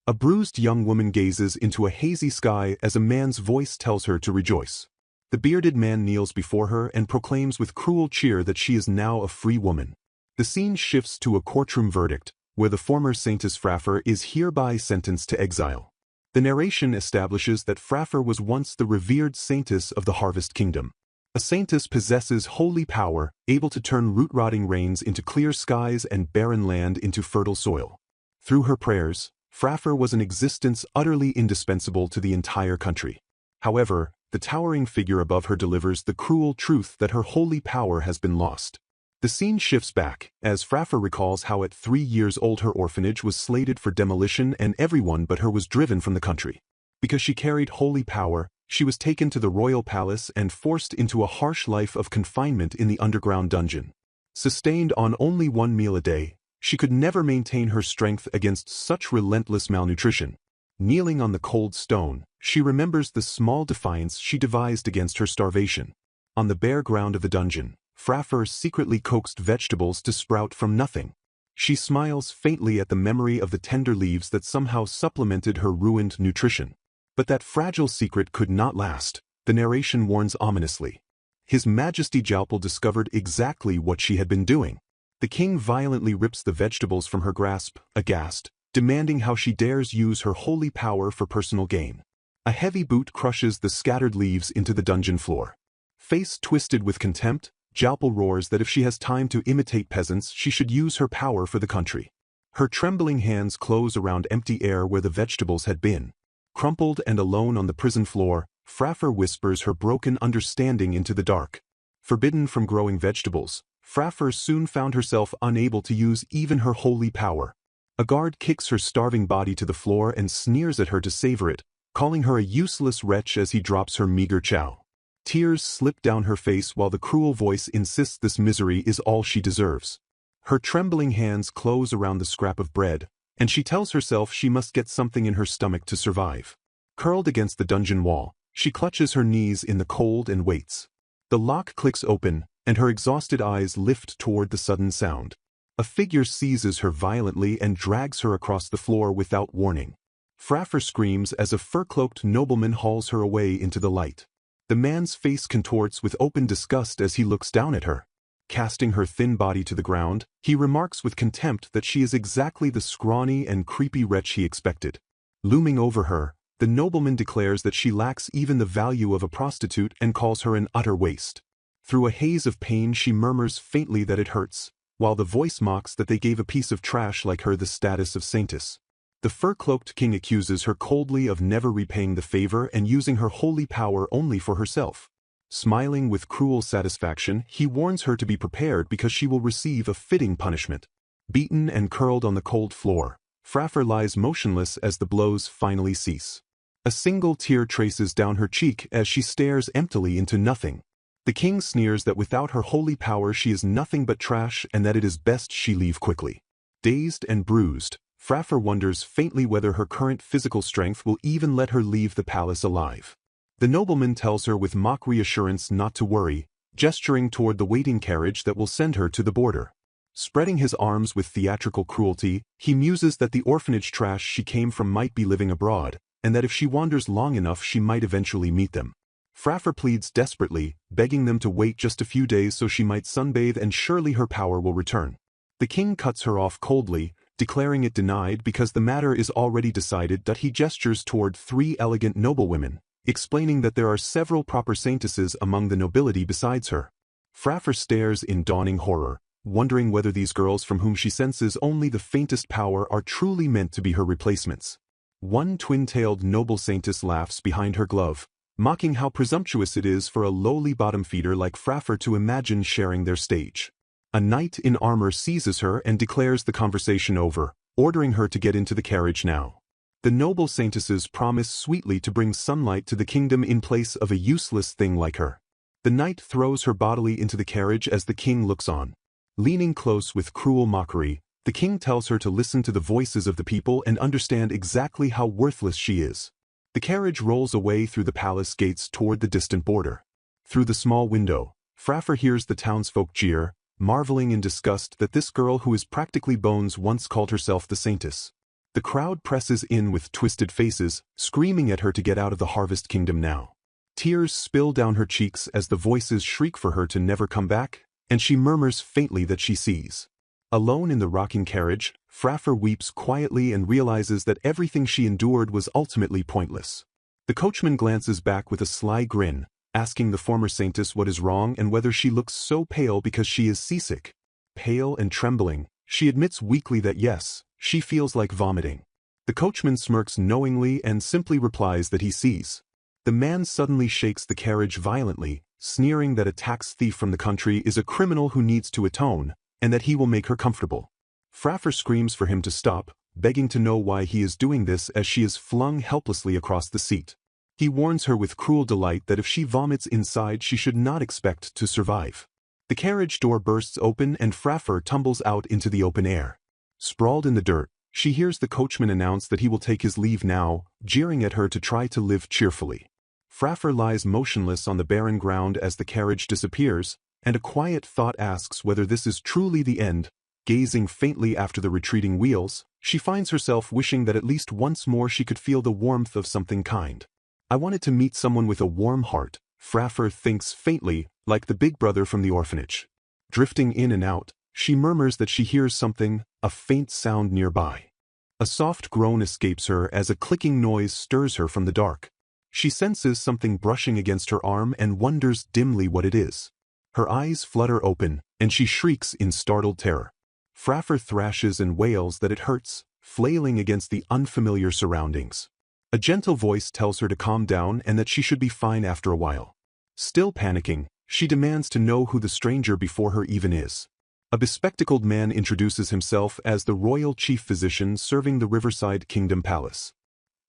A bruised young woman gazes into a hazy sky as a man's voice tells her to rejoice. The bearded man kneels before her and proclaims with cruel cheer that she is now a free woman. The scene shifts to a courtroom verdict, where the former Saintess Frafre is hereby sentenced to exile. The narration establishes that Frafre was once the revered saintess of the Harvest Kingdom. A saintess possesses holy power, able to turn root-rotting rains into clear skies and barren land into fertile soil. Through her prayers, Frafre was an existence utterly indispensable to the entire country. However, the towering figure above her delivers the cruel truth that her holy power has been lost. The scene shifts back, as Frafre recalls how at 3 years old her orphanage was slated for demolition and everyone but her was driven from the country. Because she carried holy power, she was taken to the royal palace and forced into a harsh life of confinement in the underground dungeon. Sustained on only 1 meal a day, she could never maintain her strength against such relentless malnutrition. Kneeling on the cold stone, she remembers the small defiance she devised against her starvation. On the bare ground of the dungeon, Frafre secretly coaxed vegetables to sprout from nothing. She smiles faintly at the memory of the tender leaves that somehow supplemented her ruined nutrition. But that fragile secret could not last, the narration warns ominously. His Majesty Jalpal discovered exactly what she had been doing. The king violently rips the vegetables from her grasp, aghast, demanding how she dares use her holy power for personal gain. A heavy boot crushes the scattered leaves into the dungeon floor. Face twisted with contempt, Jalpal roars that if she has time to imitate peasants, she should use her power for the country. Her trembling hands close around empty air where the vegetables had been. Crumpled and alone on the prison floor, Frafre whispers her broken understanding into the dark. Forbidden from growing vegetables, Frafre soon found herself unable to use even her holy power. A guard kicks her starving body to the floor and sneers at her to savor it, calling her a useless wretch as he drops her meager chow. Tears slip down her face while the cruel voice insists this misery is all she deserves. Her trembling hands close around the scrap of bread, and she tells herself she must get something in her stomach to survive. Curled against the dungeon wall, she clutches her knees in the cold and waits. The lock clicks open, and her exhausted eyes lift toward the sudden sound. A figure seizes her violently and drags her across the floor without warning. Frafre screams as a fur-cloaked nobleman hauls her away into the light. The man's face contorts with open disgust as he looks down at her. Casting her thin body to the ground, he remarks with contempt that she is exactly the scrawny and creepy wretch he expected. Looming over her, the nobleman declares that she lacks even the value of a prostitute and calls her an utter waste. Through a haze of pain she murmurs faintly that it hurts, while the voice mocks that they gave a piece of trash like her the status of saintess. The fur-cloaked king accuses her coldly of never repaying the favor and using her holy power only for herself. Smiling with cruel satisfaction, he warns her to be prepared because she will receive a fitting punishment. Beaten and curled on the cold floor, Frafre lies motionless as the blows finally cease. A single tear traces down her cheek as she stares emptily into nothing. The king sneers that without her holy power she is nothing but trash and that it is best she leave quickly. Dazed and bruised, Frafre wonders faintly whether her current physical strength will even let her leave the palace alive. The nobleman tells her with mock reassurance not to worry, gesturing toward the waiting carriage that will send her to the border. Spreading his arms with theatrical cruelty, he muses that the orphanage trash she came from might be living abroad, and that if she wanders long enough she might eventually meet them. Frafre pleads desperately, begging them to wait just a few days so she might sunbathe and surely her power will return. The king cuts her off coldly, declaring it denied because the matter is already decided. That he gestures toward 3 elegant noblewomen, explaining that there are several proper saintesses among the nobility besides her. Frafre stares in dawning horror, wondering whether these girls from whom she senses only the faintest power are truly meant to be her replacements. One twin-tailed noble saintess laughs behind her glove, mocking how presumptuous it is for a lowly bottom-feeder like Frafre to imagine sharing their stage. A knight in armor seizes her and declares the conversation over, ordering her to get into the carriage now. The noble saintesses promise sweetly to bring sunlight to the kingdom in place of a useless thing like her. The knight throws her bodily into the carriage as the king looks on. Leaning close with cruel mockery, the king tells her to listen to the voices of the people and understand exactly how worthless she is. The carriage rolls away through the palace gates toward the distant border. Through the small window, Frafre hears the townsfolk jeer, marveling in disgust that this girl who is practically bones once called herself the saintess. The crowd presses in with twisted faces, screaming at her to get out of the Harvest Kingdom now. Tears spill down her cheeks as the voices shriek for her to never come back, and she murmurs faintly that she sees. Alone in the rocking carriage, Frafre weeps quietly and realizes that everything she endured was ultimately pointless. The coachman glances back with a sly grin, asking the former saintess what is wrong and whether she looks so pale because she is seasick. Pale and trembling, she admits weakly that yes, she feels like vomiting. The coachman smirks knowingly and simply replies that he sees. The man suddenly shakes the carriage violently, sneering that a tax thief from the country is a criminal who needs to atone, and that he will make her comfortable. Frafre screams for him to stop, begging to know why he is doing this as she is flung helplessly across the seat. He warns her with cruel delight that if she vomits inside she should not expect to survive. The carriage door bursts open and Frafre tumbles out into the open air. Sprawled in the dirt, she hears the coachman announce that he will take his leave now, jeering at her to try to live cheerfully. Frafre lies motionless on the barren ground as the carriage disappears, and a quiet thought asks whether this is truly the end. Gazing faintly after the retreating wheels, she finds herself wishing that at least once more she could feel the warmth of something kind. I wanted to meet someone with a warm heart, Frafre thinks faintly, like the big brother from the orphanage. Drifting in and out, she murmurs that she hears something, a faint sound nearby. A soft groan escapes her as a clicking noise stirs her from the dark. She senses something brushing against her arm and wonders dimly what it is. Her eyes flutter open, and she shrieks in startled terror. Frafre thrashes and wails that it hurts, flailing against the unfamiliar surroundings. A gentle voice tells her to calm down and that she should be fine after a while. Still panicking, she demands to know who the stranger before her even is. A bespectacled man introduces himself as the royal chief physician serving the Riverside Kingdom Palace.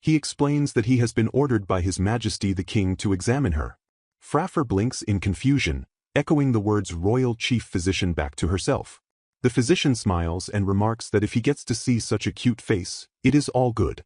He explains that he has been ordered by His Majesty the King to examine her. Frafre blinks in confusion, echoing the words royal chief physician back to herself. The physician smiles and remarks that if he gets to see such a cute face, it is all good.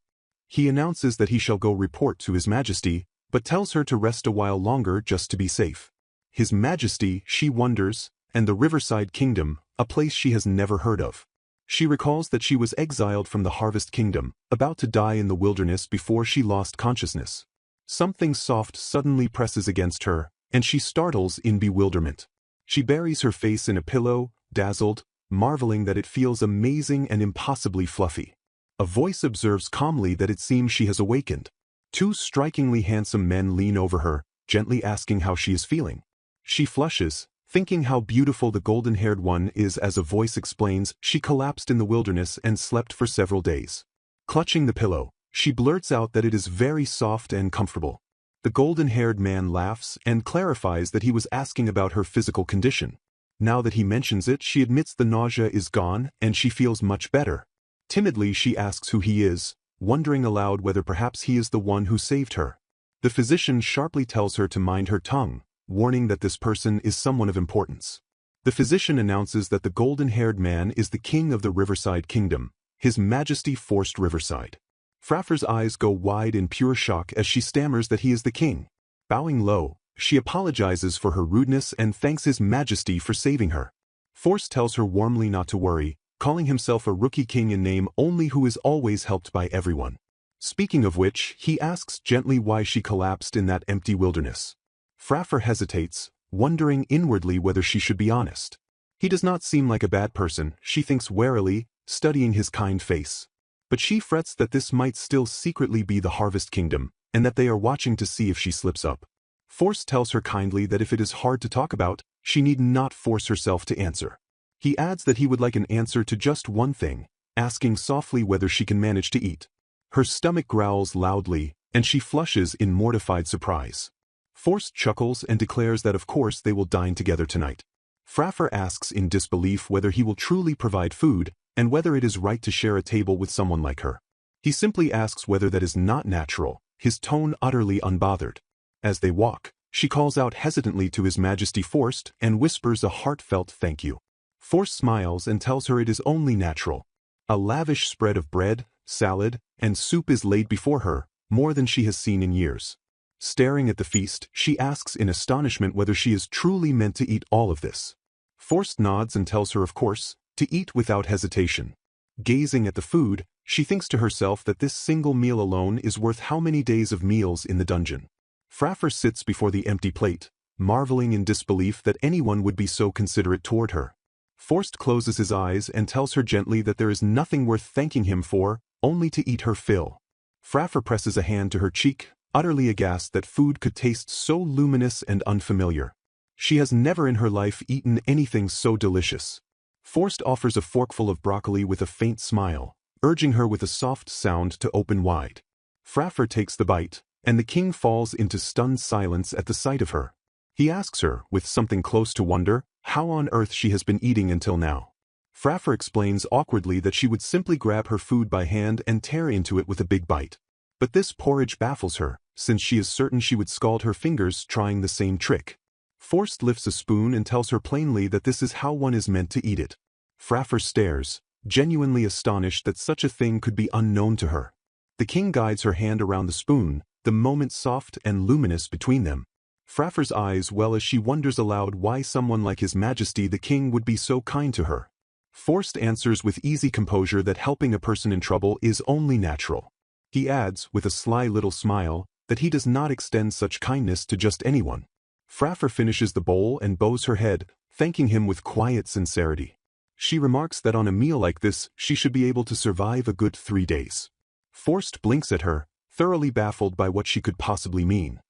He announces that he shall go report to His Majesty, but tells her to rest a while longer just to be safe. His Majesty, she wonders, and the Riverside Kingdom, a place she has never heard of. She recalls that she was exiled from the Harvest Kingdom, about to die in the wilderness before she lost consciousness. Something soft suddenly presses against her, and she startles in bewilderment. She buries her face in a pillow, dazzled, marveling that it feels amazing and impossibly fluffy. A voice observes calmly that it seems she has awakened. Two strikingly handsome men lean over her, gently asking how she is feeling. She flushes, thinking how beautiful the golden-haired one is as a voice explains she collapsed in the wilderness and slept for several days. Clutching the pillow, she blurts out that it is very soft and comfortable. The golden-haired man laughs and clarifies that he was asking about her physical condition. Now that he mentions it, she admits the nausea is gone and she feels much better. Timidly she asks who he is, wondering aloud whether perhaps he is the one who saved her. The physician sharply tells her to mind her tongue, warning that this person is someone of importance. The physician announces that the golden-haired man is the king of the Riverside Kingdom, His Majesty Forced Riverside. Frafre's eyes go wide in pure shock as she stammers that he is the king. Bowing low, she apologizes for her rudeness and thanks His Majesty for saving her. Force tells her warmly not to worry, calling himself a rookie king in name only who is always helped by everyone. Speaking of which, he asks gently why she collapsed in that empty wilderness. Frafre hesitates, wondering inwardly whether she should be honest. He does not seem like a bad person, she thinks warily, studying his kind face. But she frets that this might still secretly be the Harvest Kingdom, and that they are watching to see if she slips up. Force tells her kindly that if it is hard to talk about, she need not force herself to answer. He adds that he would like an answer to just one thing, asking softly whether she can manage to eat. Her stomach growls loudly, and she flushes in mortified surprise. Force chuckles and declares that of course they will dine together tonight. Frafre asks in disbelief whether he will truly provide food, and whether it is right to share a table with someone like her. He simply asks whether that is not natural, his tone utterly unbothered. As they walk, she calls out hesitantly to His Majesty Forced and whispers a heartfelt thank you. Force smiles and tells her it is only natural. A lavish spread of bread, salad, and soup is laid before her, more than she has seen in years. Staring at the feast, she asks in astonishment whether she is truly meant to eat all of this. Forced nods and tells her of course, to eat without hesitation. Gazing at the food, She thinks to herself that this single meal alone is worth how many days of meals in the dungeon. Frafre sits before the empty plate, marveling in disbelief that anyone would be so considerate toward her. Forst closes his eyes and tells her gently that there is nothing worth thanking him for, only to eat her fill. Frafre presses a hand to her cheek, utterly aghast that food could taste so luminous and unfamiliar. She has never in her life eaten anything so delicious. Forst offers a forkful of broccoli with a faint smile, urging her with a soft sound to open wide. Frafre takes the bite, and the king falls into stunned silence at the sight of her. He asks her, with something close to wonder, how on earth she has been eating until now. Frafre explains awkwardly that she would simply grab her food by hand and tear into it with a big bite. But this porridge baffles her, since she is certain she would scald her fingers trying the same trick. Forst lifts a spoon and tells her plainly that this is how one is meant to eat it. Frafre stares, genuinely astonished that such a thing could be unknown to her. The king guides her hand around the spoon, the moment soft and luminous between them. Frafre's eyes well as she wonders aloud why someone like His Majesty the King would be so kind to her. Forst answers with easy composure that helping a person in trouble is only natural. He adds, with a sly little smile, that he does not extend such kindness to just anyone. Frafre finishes the bowl and bows her head, thanking him with quiet sincerity. She remarks that on a meal like this she should be able to survive a good 3 days. Forst blinks at her, thoroughly baffled by what she could possibly mean.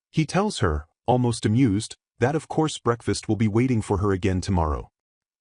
He tells her, almost amused, that of course breakfast will be waiting for her again tomorrow.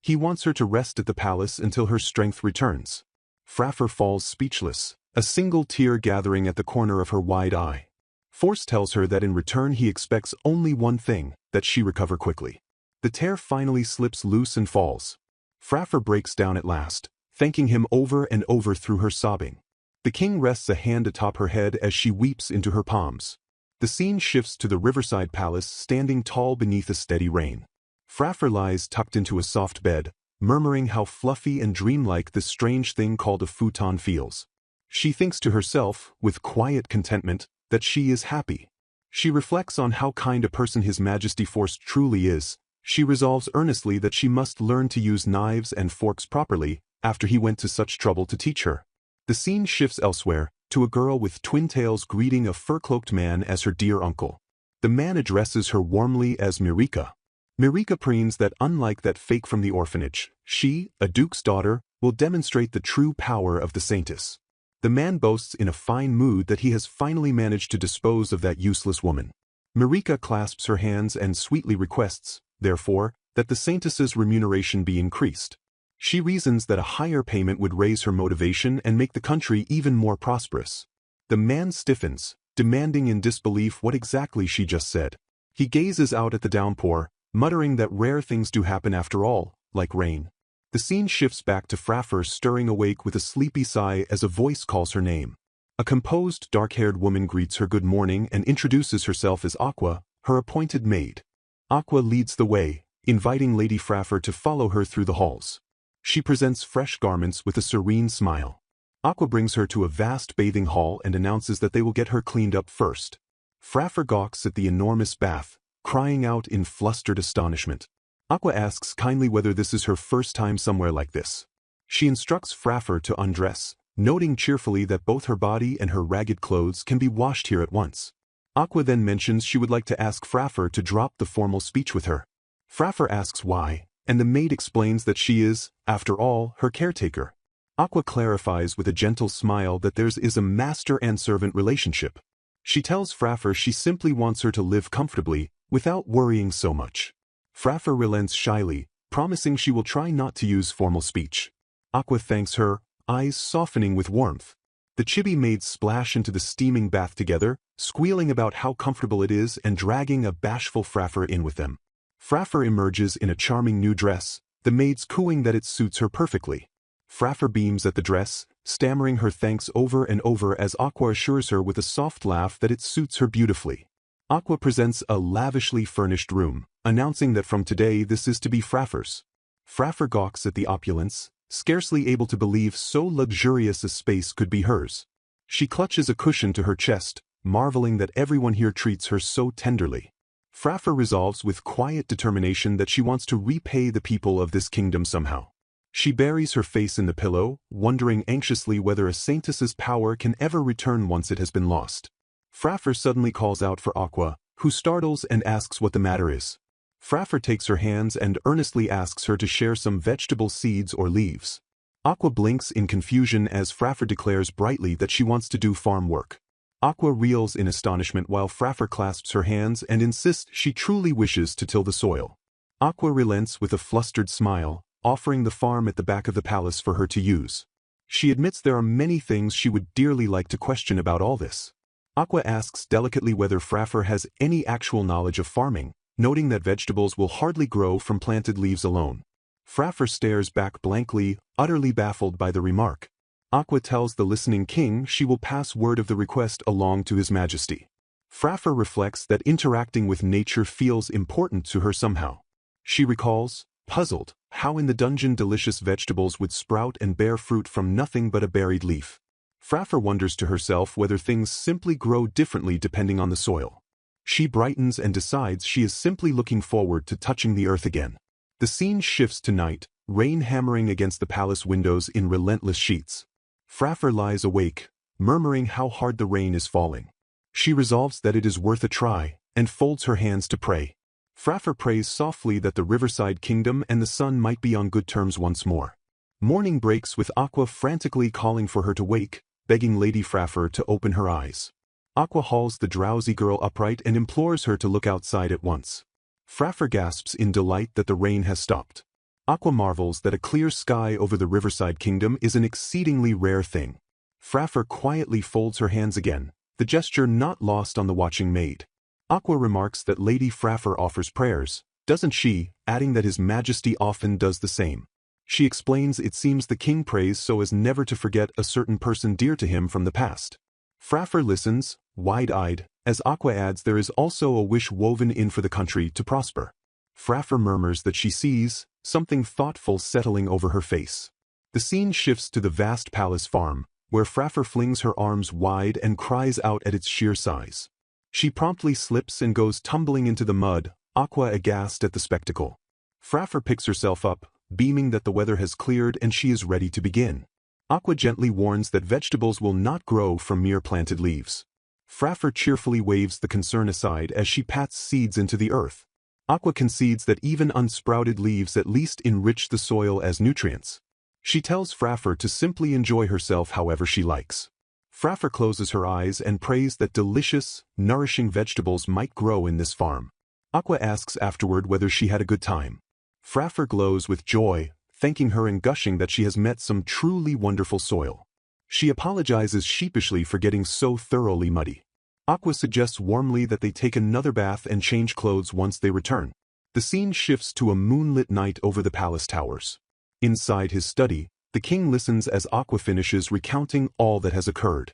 He wants her to rest at the palace until her strength returns. Frafre falls speechless, a single tear gathering at the corner of her wide eye. Forst tells her that in return he expects only one thing, that she recover quickly. The tear finally slips loose and falls. Frafre breaks down at last, thanking him over and over through her sobbing. The king rests a hand atop her head as she weeps into her palms. The scene shifts to the Riverside palace standing tall beneath a steady rain. Frafre lies tucked into a soft bed, murmuring how fluffy and dreamlike this strange thing called a futon feels. She thinks to herself, with quiet contentment, that she is happy. She reflects on how kind a person His Majesty Forst truly is. She resolves earnestly that she must learn to use knives and forks properly, after he went to such trouble to teach her. The scene shifts elsewhere, to a girl with twin tails greeting a fur-cloaked man as her dear uncle. The man addresses her warmly as Mirika. Mirika preens that unlike that fake from the orphanage, she, a duke's daughter, will demonstrate the true power of the saintess. The man boasts in a fine mood that he has finally managed to dispose of that useless woman. Mirika clasps her hands and sweetly requests, therefore, that the saintess's remuneration be increased. She reasons that a higher payment would raise her motivation and make the country even more prosperous. The man stiffens, demanding in disbelief what exactly she just said. He gazes out at the downpour, muttering that rare things do happen after all, like rain. The scene shifts back to Frafre stirring awake with a sleepy sigh as a voice calls her name. A composed, dark-haired woman greets her good morning and introduces herself as Aqua, her appointed maid. Aqua leads the way, inviting Lady Frafre to follow her through the halls. She presents fresh garments with a serene smile. Aqua brings her to a vast bathing hall and announces that they will get her cleaned up first. Frafre gawks at the enormous bath, crying out in flustered astonishment. Aqua asks kindly whether this is her first time somewhere like this. She instructs Frafre to undress, noting cheerfully that both her body and her ragged clothes can be washed here at once. Aqua then mentions she would like to ask Frafre to drop the formal speech with her. Frafre asks why, and the maid explains that she is, after all, her caretaker. Aqua clarifies with a gentle smile that theirs is a master and servant relationship. She tells Frafre she simply wants her to live comfortably, without worrying so much. Frafre relents shyly, promising she will try not to use formal speech. Aqua thanks her, eyes softening with warmth. The chibi maids splash into the steaming bath together, squealing about how comfortable it is and dragging a bashful Frafre in with them. Frafre emerges in a charming new dress, the maids cooing that it suits her perfectly. Frafre beams at the dress, stammering her thanks over and over as Aqua assures her with a soft laugh that it suits her beautifully. Aqua presents a lavishly furnished room, announcing that from today this is to be Frafre's. Frafre gawks at the opulence, scarcely able to believe so luxurious a space could be hers. She clutches a cushion to her chest, marveling that everyone here treats her so tenderly. Frafre resolves with quiet determination that she wants to repay the people of this kingdom somehow. She buries her face in the pillow, wondering anxiously whether a saintess's power can ever return once it has been lost. Frafre suddenly calls out for Aqua, who startles and asks what the matter is. Frafre takes her hands and earnestly asks her to share some vegetable seeds or leaves. Aqua blinks in confusion as Frafre declares brightly that she wants to do farm work. Aqua reels in astonishment while Frafre clasps her hands and insists she truly wishes to till the soil. Aqua relents with a flustered smile, offering the farm at the back of the palace for her to use. She admits there are many things she would dearly like to question about all this. Aqua asks delicately whether Frafre has any actual knowledge of farming, noting that vegetables will hardly grow from planted leaves alone. Frafre stares back blankly, utterly baffled by the remark. Aqua tells the listening king she will pass word of the request along to his majesty. Frafre reflects that interacting with nature feels important to her somehow. She recalls, puzzled, how in the dungeon delicious vegetables would sprout and bear fruit from nothing but a buried leaf. Frafre wonders to herself whether things simply grow differently depending on the soil. She brightens and decides she is simply looking forward to touching the earth again. The scene shifts to night, rain hammering against the palace windows in relentless sheets. Frafre lies awake, murmuring how hard the rain is falling. She resolves that it is worth a try, and folds her hands to pray. Frafre prays softly that the Riverside kingdom and the sun might be on good terms once more. Morning breaks with Aqua frantically calling for her to wake, begging Lady Frafre to open her eyes. Aqua hauls the drowsy girl upright and implores her to look outside at once. Frafre gasps in delight that the rain has stopped. Aqua marvels that a clear sky over the Riverside kingdom is an exceedingly rare thing. Frafre quietly folds her hands again, the gesture not lost on the watching maid. Aqua remarks that Lady Frafre offers prayers, doesn't she, adding that His Majesty often does the same. She explains it seems the king prays so as never to forget a certain person dear to him from the past. Frafre listens, wide-eyed, as Aqua adds there is also a wish woven in for the country to prosper. Frafre murmurs that she sees something thoughtful settling over her face. The scene shifts to the vast palace farm, where Frafre flings her arms wide and cries out at its sheer size. She promptly slips and goes tumbling into the mud, Aqua aghast at the spectacle. Frafre picks herself up, beaming that the weather has cleared and she is ready to begin. Aqua gently warns that vegetables will not grow from mere planted leaves. Frafre cheerfully waves the concern aside as she pats seeds into the earth. Aqua concedes that even unsprouted leaves at least enrich the soil as nutrients. She tells Frafre to simply enjoy herself however she likes. Frafre closes her eyes and prays that delicious, nourishing vegetables might grow in this farm. Aqua asks afterward whether she had a good time. Frafre glows with joy, thanking her and gushing that she has met some truly wonderful soil. She apologizes sheepishly for getting so thoroughly muddy. Aqua suggests warmly that they take another bath and change clothes once they return. The scene shifts to a moonlit night over the palace towers. Inside his study, the king listens as Aqua finishes recounting all that has occurred.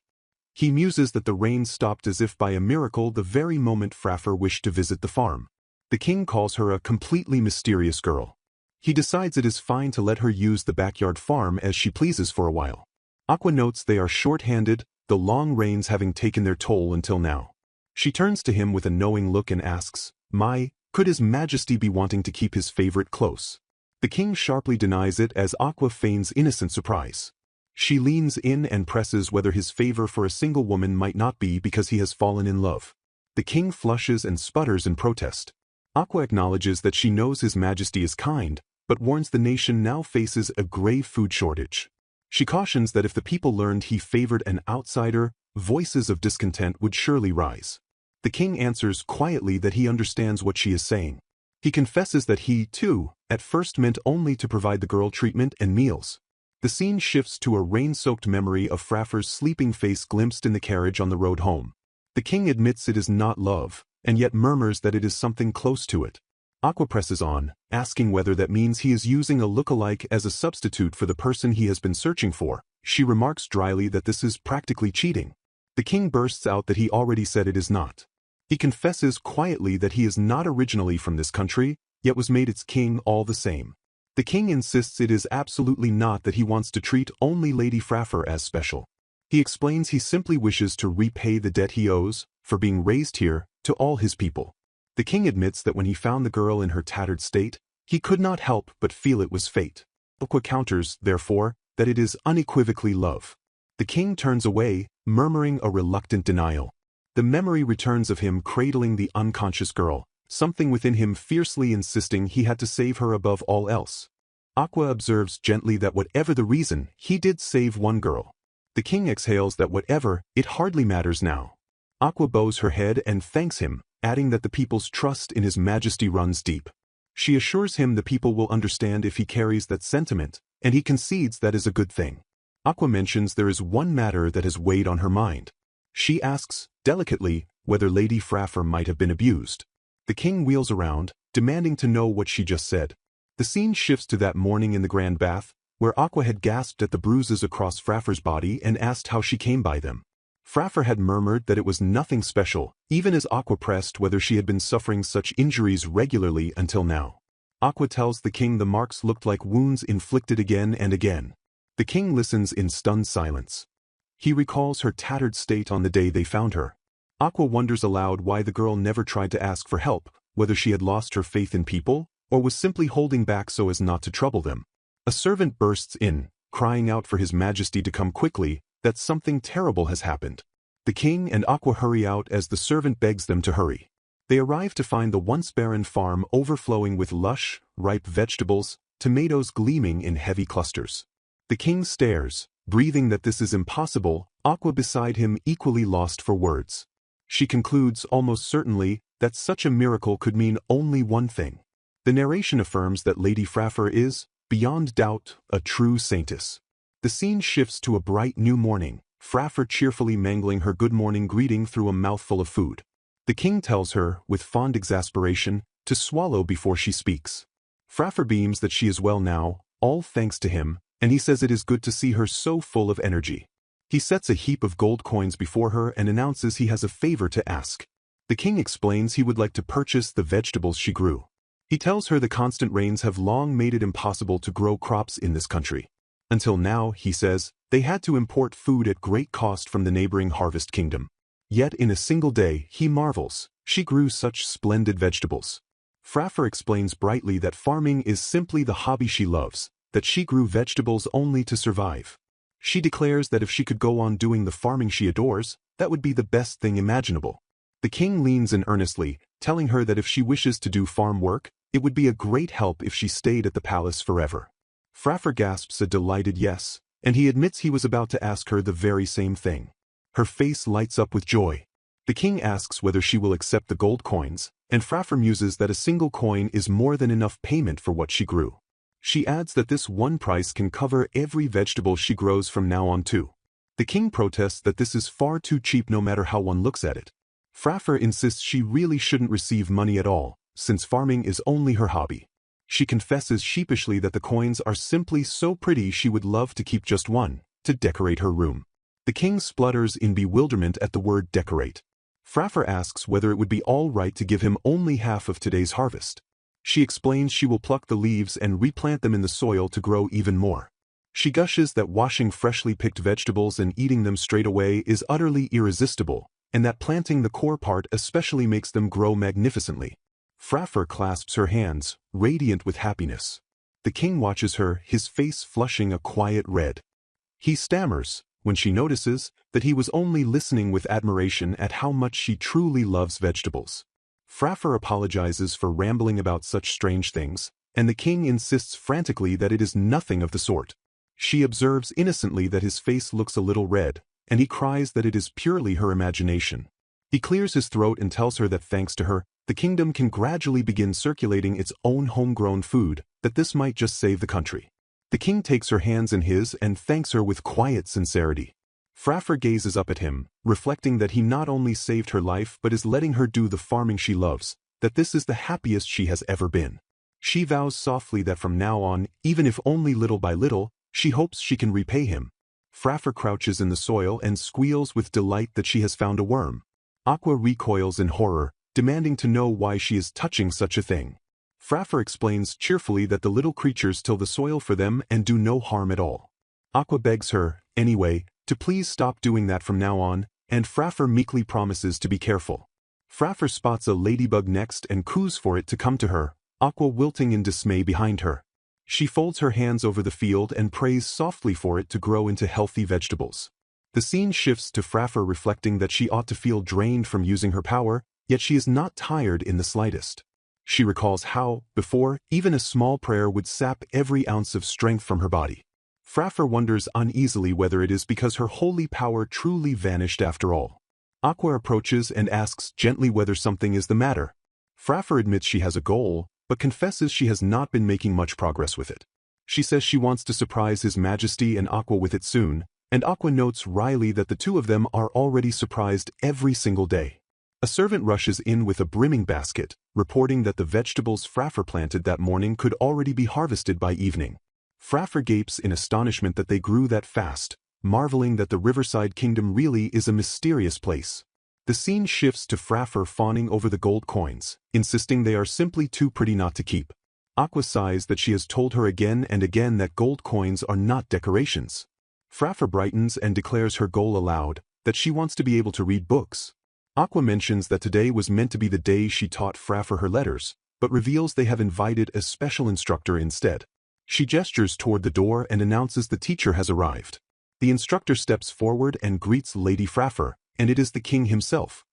He muses that the rain stopped as if by a miracle the very moment Frafre wished to visit the farm. The king calls her a completely mysterious girl. He decides it is fine to let her use the backyard farm as she pleases for a while. Aqua notes they are short-handed, the long rains having taken their toll until now. She turns to him with a knowing look and asks, could His Majesty be wanting to keep his favorite close? The king sharply denies it as Aqua feigns innocent surprise. She leans in and presses whether his favor for a single woman might not be because he has fallen in love. The king flushes and sputters in protest. Aqua acknowledges that she knows His Majesty is kind, but warns the nation now faces a grave food shortage. She cautions that if the people learned he favored an outsider, voices of discontent would surely rise. The king answers quietly that he understands what she is saying. He confesses that he, too, at first meant only to provide the girl treatment and meals. The scene shifts to a rain-soaked memory of Frafre's sleeping face glimpsed in the carriage on the road home. The king admits it is not love, and yet murmurs that it is something close to it. Aqua presses on, asking whether that means he is using a look-alike as a substitute for the person he has been searching for. She remarks dryly that this is practically cheating. The king bursts out that he already said it is not. He confesses quietly that he is not originally from this country, yet was made its king all the same. The king insists it is absolutely not that he wants to treat only Lady Frafre as special. He explains he simply wishes to repay the debt he owes, for being raised here, to all his people. The king admits that when he found the girl in her tattered state, he could not help but feel it was fate. Aqua counters, therefore, that it is unequivocally love. The king turns away, murmuring a reluctant denial. The memory returns of him cradling the unconscious girl, something within him fiercely insisting he had to save her above all else. Aqua observes gently that whatever the reason, he did save one girl. The king exhales that whatever, it hardly matters now. Aqua bows her head and thanks him, adding that the people's trust in his majesty runs deep. She assures him the people will understand if he carries that sentiment, and he concedes that is a good thing. Aqua mentions there is one matter that has weighed on her mind. She asks, delicately, whether Lady Frafre might have been abused. The king wheels around, demanding to know what she just said. The scene shifts to that morning in the grand bath, where Aqua had gasped at the bruises across Frafre's body and asked how she came by them. Frafre had murmured that it was nothing special, even as Aqua pressed whether she had been suffering such injuries regularly until now. Aqua tells the king the marks looked like wounds inflicted again and again. The king listens in stunned silence. He recalls her tattered state on the day they found her. Aqua wonders aloud why the girl never tried to ask for help, whether she had lost her faith in people, or was simply holding back so as not to trouble them. A servant bursts in, crying out for His Majesty to come quickly, that something terrible has happened. The king and Aqua hurry out as the servant begs them to hurry. They arrive to find the once barren farm overflowing with lush, ripe vegetables, tomatoes gleaming in heavy clusters. The king stares, breathing that this is impossible, Aqua beside him equally lost for words. She concludes almost certainly that such a miracle could mean only one thing. The narration affirms that Lady Frafre is, beyond doubt, a true saintess. The scene shifts to a bright new morning, Frafre cheerfully mangling her good morning greeting through a mouthful of food. The king tells her, with fond exasperation, to swallow before she speaks. Frafre beams that she is well now, all thanks to him, and he says it is good to see her so full of energy. He sets a heap of gold coins before her and announces he has a favor to ask. The king explains he would like to purchase the vegetables she grew. He tells her the constant rains have long made it impossible to grow crops in this country. Until now, he says, they had to import food at great cost from the neighboring harvest kingdom. Yet in a single day, he marvels, she grew such splendid vegetables. Frafre explains brightly that farming is simply the hobby she loves, that she grew vegetables only to survive. She declares that if she could go on doing the farming she adores, that would be the best thing imaginable. The king leans in earnestly, telling her that if she wishes to do farm work, it would be a great help if she stayed at the palace forever. Frafre gasps a delighted yes, and he admits he was about to ask her the very same thing. Her face lights up with joy. The king asks whether she will accept the gold coins, and Frafre muses that a single coin is more than enough payment for what she grew. She adds that this one price can cover every vegetable she grows from now on too. The king protests that this is far too cheap no matter how one looks at it. Frafre insists she really shouldn't receive money at all, since farming is only her hobby. She confesses sheepishly that the coins are simply so pretty she would love to keep just one, to decorate her room. The king splutters in bewilderment at the word decorate. Frafre asks whether it would be all right to give him only half of today's harvest. She explains she will pluck the leaves and replant them in the soil to grow even more. She gushes that washing freshly picked vegetables and eating them straight away is utterly irresistible, and that planting the core part especially makes them grow magnificently. Frafre clasps her hands, radiant with happiness. The king watches her, his face flushing a quiet red. He stammers, when she notices, that he was only listening with admiration at how much she truly loves vegetables. Frafre apologizes for rambling about such strange things, and the king insists frantically that it is nothing of the sort. She observes innocently that his face looks a little red, and he cries that it is purely her imagination. He clears his throat and tells her that thanks to her, the kingdom can gradually begin circulating its own homegrown food, that this might just save the country. The king takes her hands in his and thanks her with quiet sincerity. Frafre gazes up at him, reflecting that he not only saved her life but is letting her do the farming she loves, that this is the happiest she has ever been. She vows softly that from now on, even if only little by little, she hopes she can repay him. Frafre crouches in the soil and squeals with delight that she has found a worm. Aqua recoils in horror, demanding to know why she is touching such a thing. Frafre explains cheerfully that the little creatures till the soil for them and do no harm at all. Aqua begs her, anyway, to please stop doing that from now on, and Frafre meekly promises to be careful. Frafre spots a ladybug next and coos for it to come to her, Aqua wilting in dismay behind her. She folds her hands over the field and prays softly for it to grow into healthy vegetables. The scene shifts to Frafre reflecting that she ought to feel drained from using her power, yet she is not tired in the slightest. She recalls how, before, even a small prayer would sap every ounce of strength from her body. Frafre wonders uneasily whether it is because her holy power truly vanished after all. Aqua approaches and asks gently whether something is the matter. Frafre admits she has a goal, but confesses she has not been making much progress with it. She says she wants to surprise His Majesty and Aqua with it soon, and Aqua notes wryly that the two of them are already surprised every single day. A servant rushes in with a brimming basket, reporting that the vegetables Frafre planted that morning could already be harvested by evening. Frafre gapes in astonishment that they grew that fast, marveling that the Riverside Kingdom really is a mysterious place. The scene shifts to Frafre fawning over the gold coins, insisting they are simply too pretty not to keep. Aqua sighs that she has told her again and again that gold coins are not decorations. Frafre brightens and declares her goal aloud, that she wants to be able to read books. Aqua mentions that today was meant to be the day she taught Frafre her letters, but reveals they have invited a special instructor instead. She gestures toward the door and announces the teacher has arrived. The instructor steps forward and greets Lady Frafre, and it is the king himself.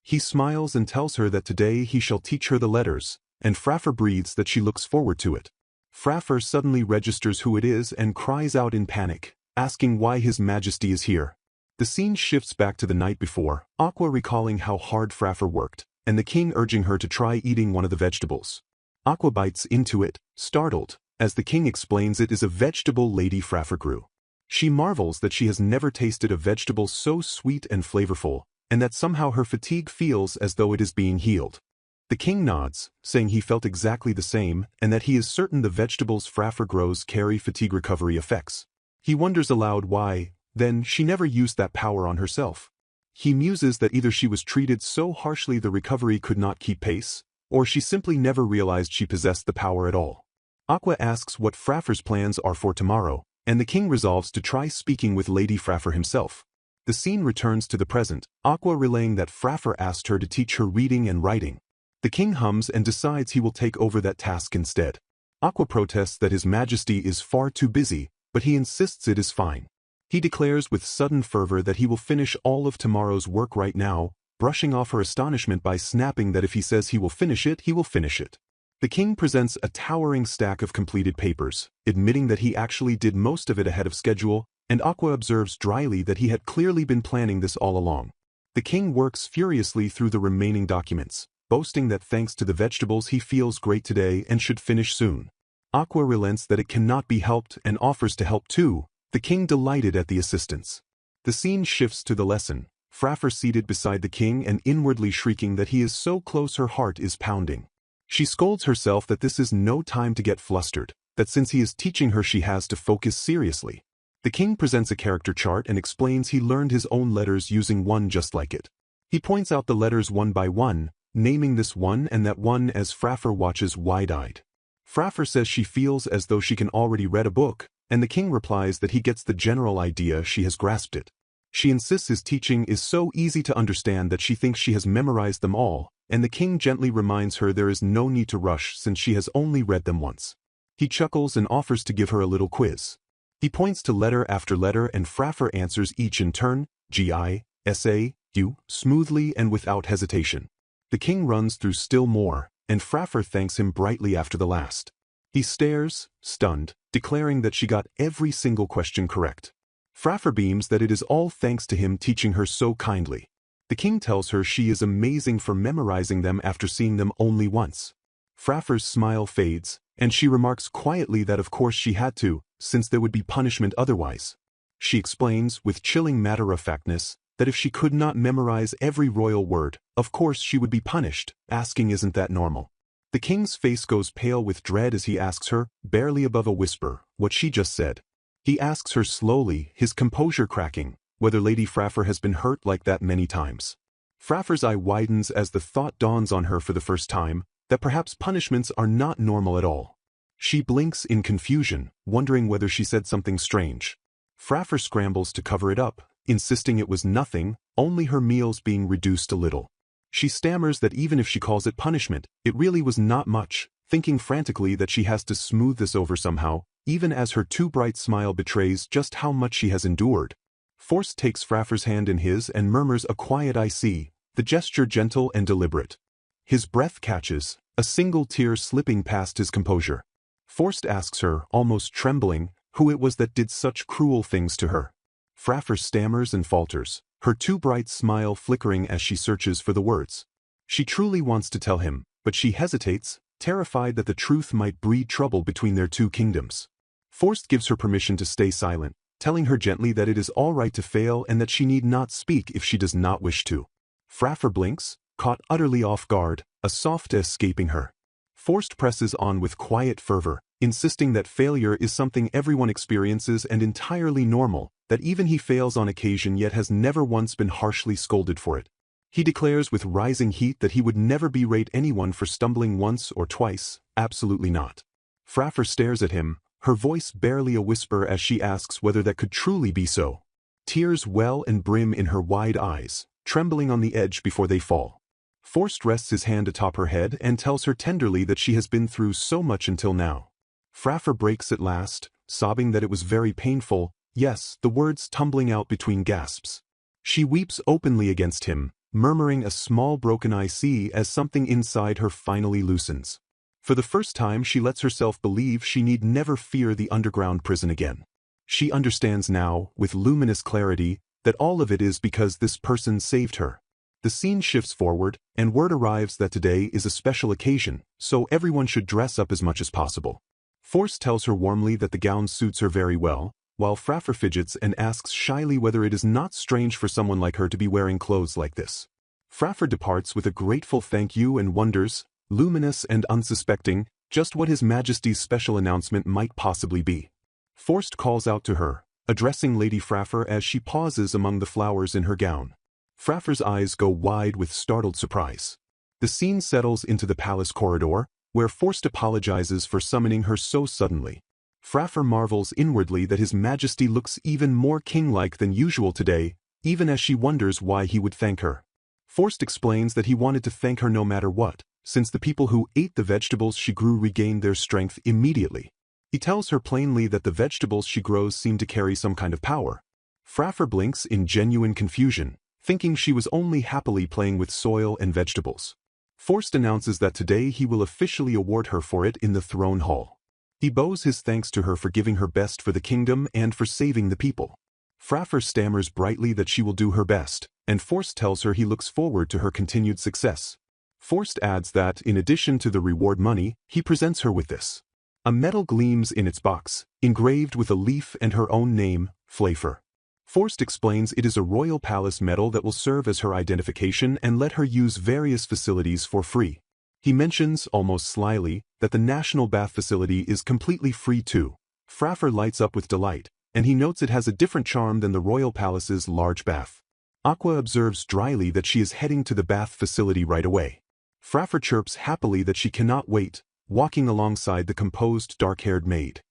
He smiles and tells her that today he shall teach her the letters, and Frafre breathes that she looks forward to it. Frafre suddenly registers who it is and cries out in panic, asking why His Majesty is here. The scene shifts back to the night before, Aqua recalling how hard Frafre worked, and the king urging her to try eating one of the vegetables. Aqua bites into it, startled, as the king explains it is a vegetable Lady Frafre grew. She marvels that she has never tasted a vegetable so sweet and flavorful, and that somehow her fatigue feels as though it is being healed. The king nods, saying he felt exactly the same and that he is certain the vegetables Frafre grows carry fatigue recovery effects. He wonders aloud why, then, she never used that power on herself. He muses that either she was treated so harshly the recovery could not keep pace, or she simply never realized she possessed the power at all. Aqua asks what Frafre's plans are for tomorrow, and the king resolves to try speaking with Lady Frafre himself. The scene returns to the present, Aqua relaying that Frafre asked her to teach her reading and writing. The king hums and decides he will take over that task instead. Aqua protests that His Majesty is far too busy, but he insists it is fine. He declares with sudden fervor that he will finish all of tomorrow's work right now, brushing off her astonishment by snapping that if he says he will finish it, he will finish it. The king presents a towering stack of completed papers, admitting that he actually did most of it ahead of schedule, and Aqua observes dryly that he had clearly been planning this all along. The king works furiously through the remaining documents, boasting that thanks to the vegetables he feels great today and should finish soon. Aqua relents that it cannot be helped and offers to help too, the king delighted at the assistance. The scene shifts to the lesson, Frafre seated beside the king and inwardly shrieking that he is so close her heart is pounding. She scolds herself that this is no time to get flustered, that since he is teaching her she has to focus seriously. The king presents a character chart and explains he learned his own letters using one just like it. He points out the letters one by one, naming this one and that one as Frafre watches wide-eyed. Frafre says she feels as though she can already read a book, and the king replies that he gets the general idea she has grasped it. She insists his teaching is so easy to understand that she thinks she has memorized them all, and the king gently reminds her there is no need to rush since she has only read them once. He chuckles and offers to give her a little quiz. He points to letter after letter and Frafre answers each in turn, G-I, S-A, U, smoothly and without hesitation. The king runs through still more, and Frafre thanks him brightly after the last. He stares, stunned, declaring that she got every single question correct. Frafre beams that it is all thanks to him teaching her so kindly. The king tells her she is amazing for memorizing them after seeing them only once. Frafre's smile fades, and she remarks quietly that of course she had to, since there would be punishment otherwise. She explains, with chilling matter-of-factness, that if she could not memorize every royal word, of course she would be punished, asking isn't that normal. The king's face goes pale with dread as he asks her, barely above a whisper, what she just said. He asks her slowly, his composure cracking, whether Lady Frafre has been hurt like that many times. Frafre's eye widens as the thought dawns on her for the first time, that perhaps punishments are not normal at all. She blinks in confusion, wondering whether she said something strange. Frafre scrambles to cover it up, insisting it was nothing, only her meals being reduced a little. She stammers that even if she calls it punishment, it really was not much, thinking frantically that she has to smooth this over somehow, even as her too bright smile betrays just how much she has endured. Forst takes Frafre's hand in his and murmurs a quiet "I see," the gesture gentle and deliberate. His breath catches, a single tear slipping past his composure. Forst asks her, almost trembling, who it was that did such cruel things to her. Frafre stammers and falters, her too bright smile flickering as she searches for the words. She truly wants to tell him, but she hesitates, terrified that the truth might breed trouble between their two kingdoms. Forst gives her permission to stay silent, telling her gently that it is all right to fail and that she need not speak if she does not wish to. Frafre blinks, caught utterly off guard, a soft escaping her. Forst presses on with quiet fervor, insisting that failure is something everyone experiences and entirely normal, that even he fails on occasion yet has never once been harshly scolded for it. He declares with rising heat that he would never berate anyone for stumbling once or twice, absolutely not. Frafre stares at him, her voice barely a whisper as she asks whether that could truly be so. Tears well and brim in her wide eyes, trembling on the edge before they fall. Forst rests his hand atop her head and tells her tenderly that she has been through so much until now. Frafre breaks at last, sobbing that it was very painful, yes, the words tumbling out between gasps. She weeps openly against him, murmuring a small broken "I see" as something inside her finally loosens. For the first time she lets herself believe she need never fear the underground prison again. She understands now, with luminous clarity, that all of it is because this person saved her. The scene shifts forward, and word arrives that today is a special occasion, so everyone should dress up as much as possible. Forst tells her warmly that the gown suits her very well, while Frafre fidgets and asks shyly whether it is not strange for someone like her to be wearing clothes like this. Frafre departs with a grateful thank you and wonders, luminous and unsuspecting, just what His Majesty's special announcement might possibly be. Forst calls out to her, addressing Lady Frafre as she pauses among the flowers in her gown. Frafre's eyes go wide with startled surprise. The scene settles into the palace corridor, where Forst apologizes for summoning her so suddenly. Frafre marvels inwardly that His Majesty looks even more king-like than usual today, even as she wonders why he would thank her. Forst explains that he wanted to thank her no matter what, since the people who ate the vegetables she grew regained their strength immediately. He tells her plainly that the vegetables she grows seem to carry some kind of power. Frafre blinks in genuine confusion, thinking she was only happily playing with soil and vegetables. Forst announces that today he will officially award her for it in the throne hall. He bows his thanks to her for giving her best for the kingdom and for saving the people. Frafre stammers brightly that she will do her best, and Forst tells her he looks forward to her continued success. Forst adds that, in addition to the reward money, he presents her with this. A medal gleams in its box, engraved with a leaf and her own name, Frafre. Forst explains it is a royal palace medal that will serve as her identification and let her use various facilities for free. He mentions, almost slyly, that the national bath facility is completely free too. Frafre lights up with delight, and he notes it has a different charm than the royal palace's large bath. Aqua observes dryly that she is heading to the bath facility right away. Frafre chirps happily that she cannot wait, walking alongside the composed dark-haired maid.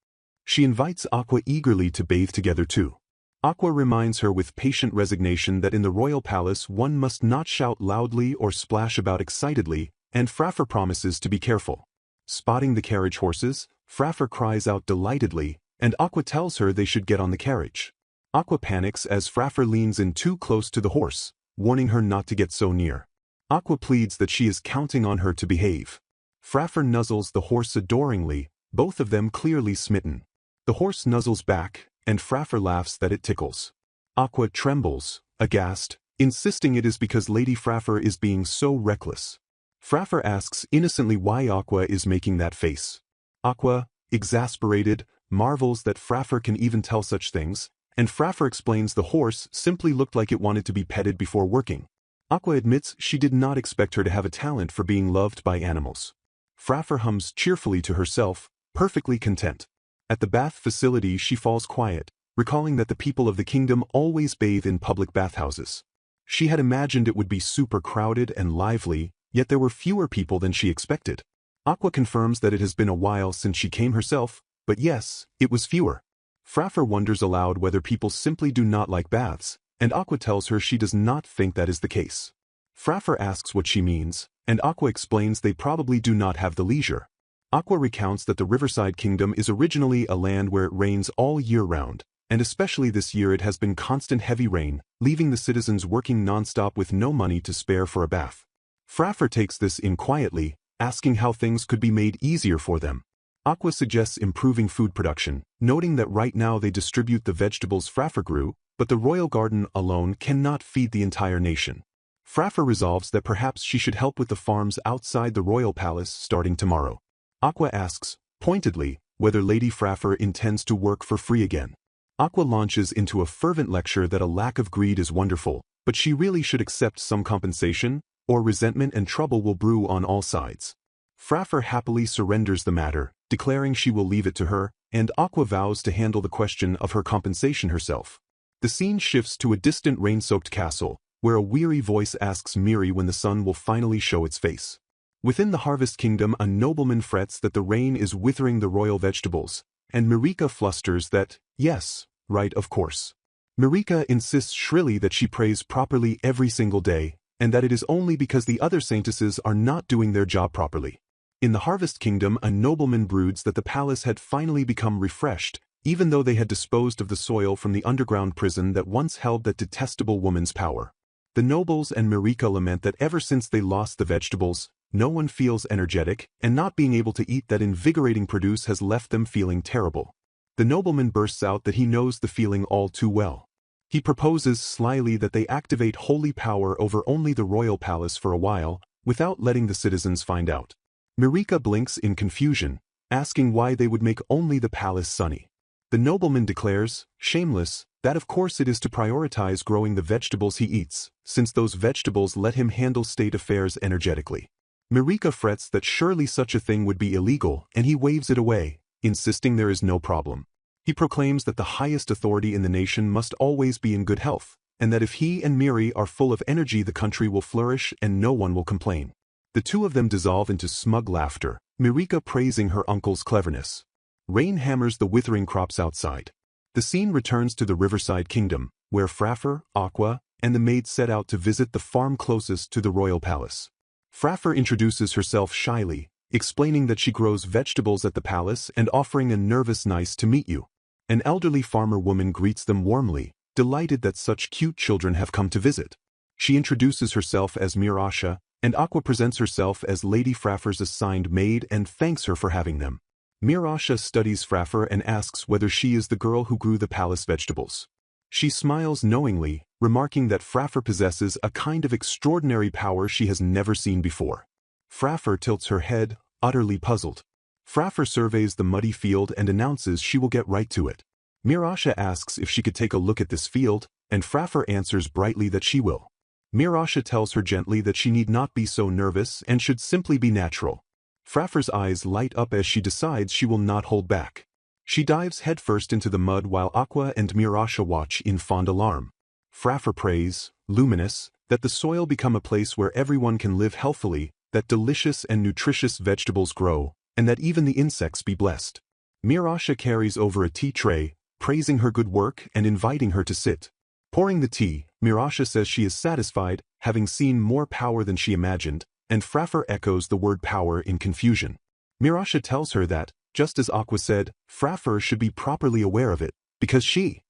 She invites Aqua eagerly to bathe together too. Aqua reminds her with patient resignation that in the royal palace one must not shout loudly or splash about excitedly, and Frafre promises to be careful. Spotting the carriage horses, Frafre cries out delightedly, and Aqua tells her they should get on the carriage. Aqua panics as Frafre leans in too close to the horse, warning her not to get so near. Aqua pleads that she is counting on her to behave. Frafre nuzzles the horse adoringly, both of them clearly smitten. The horse nuzzles back, and Frafre laughs that it tickles. Aqua trembles, aghast, insisting it is because Lady Frafre is being so reckless. Frafre asks innocently why Aqua is making that face. Aqua, exasperated, marvels that Frafre can even tell such things, and Frafre explains the horse simply looked like it wanted to be petted before working. Aqua admits she did not expect her to have a talent for being loved by animals. Frafre hums cheerfully to herself, perfectly content. At the bath facility she falls quiet, recalling that the people of the kingdom always bathe in public bathhouses. She had imagined it would be super crowded and lively, yet there were fewer people than she expected. Aqua confirms that it has been a while since she came herself, but yes, it was fewer. Frafre wonders aloud whether people simply do not like baths, and Aqua tells her she does not think that is the case. Frafre asks what she means, and Aqua explains they probably do not have the leisure. Aqua recounts that the Riverside Kingdom is originally a land where it rains all year round, and especially this year it has been constant heavy rain, leaving the citizens working non-stop with no money to spare for a bath. Frafre takes this in quietly, asking how things could be made easier for them. Aqua suggests improving food production, noting that right now they distribute the vegetables Frafre grew, but the royal garden alone cannot feed the entire nation. Frafre resolves that perhaps she should help with the farms outside the royal palace starting tomorrow. Aqua asks, pointedly, whether Lady Frafre intends to work for free again. Aqua launches into a fervent lecture that a lack of greed is wonderful, but she really should accept some compensation, or resentment and trouble will brew on all sides. Frafre happily surrenders the matter, declaring she will leave it to her, and Aqua vows to handle the question of her compensation herself. The scene shifts to a distant rain-soaked castle, where a weary voice asks Miri when the sun will finally show its face. Within the Harvest Kingdom, a nobleman frets that the rain is withering the royal vegetables, and Mirika flusters that, yes, right, of course. Mirika insists shrilly that she prays properly every single day, and that it is only because the other saintesses are not doing their job properly. In the Harvest Kingdom, a nobleman broods that the palace had finally become refreshed, even though they had disposed of the soil from the underground prison that once held that detestable woman's power. The nobles and Mirika lament that ever since they lost the vegetables, no one feels energetic, and not being able to eat that invigorating produce has left them feeling terrible. The nobleman bursts out that he knows the feeling all too well. He proposes slyly that they activate holy power over only the royal palace for a while, without letting the citizens find out. Mirika blinks in confusion, asking why they would make only the palace sunny. The nobleman declares, shameless, that of course it is to prioritize growing the vegetables he eats, since those vegetables let him handle state affairs energetically. Mirika frets that surely such a thing would be illegal, and he waves it away, insisting there is no problem. He proclaims that the highest authority in the nation must always be in good health, and that if he and Miri are full of energy the country will flourish and no one will complain. The two of them dissolve into smug laughter, Mirika praising her uncle's cleverness. Rain hammers the withering crops outside. The scene returns to the Riverside Kingdom, where Frafre, Aqua, and the maid set out to visit the farm closest to the royal palace. Frafre introduces herself shyly, explaining that she grows vegetables at the palace and offering a nervous nice to meet you. An elderly farmer woman greets them warmly, delighted that such cute children have come to visit. She introduces herself as Mirasha, and Aqua presents herself as Lady Frafre's assigned maid and thanks her for having them. Mirasha studies Frafre and asks whether she is the girl who grew the palace vegetables. She smiles knowingly, remarking that Frafre possesses a kind of extraordinary power she has never seen before. Frafre tilts her head, utterly puzzled. Frafre surveys the muddy field and announces she will get right to it. Mirasha asks if she could take a look at this field, and Frafre answers brightly that she will. Mirasha tells her gently that she need not be so nervous and should simply be natural. Frafre's eyes light up as she decides she will not hold back. She dives headfirst into the mud while Aqua and Mirasha watch in fond alarm. Frafre prays, luminous, that the soil become a place where everyone can live healthily, that delicious and nutritious vegetables grow, and that even the insects be blessed. Mirasha carries over a tea tray, praising her good work and inviting her to sit. Pouring the tea, Mirasha says she is satisfied, having seen more power than she imagined, and Frafre echoes the word power in confusion. Mirasha tells her that, just as Aqua said, Frafre should be properly aware of it, because she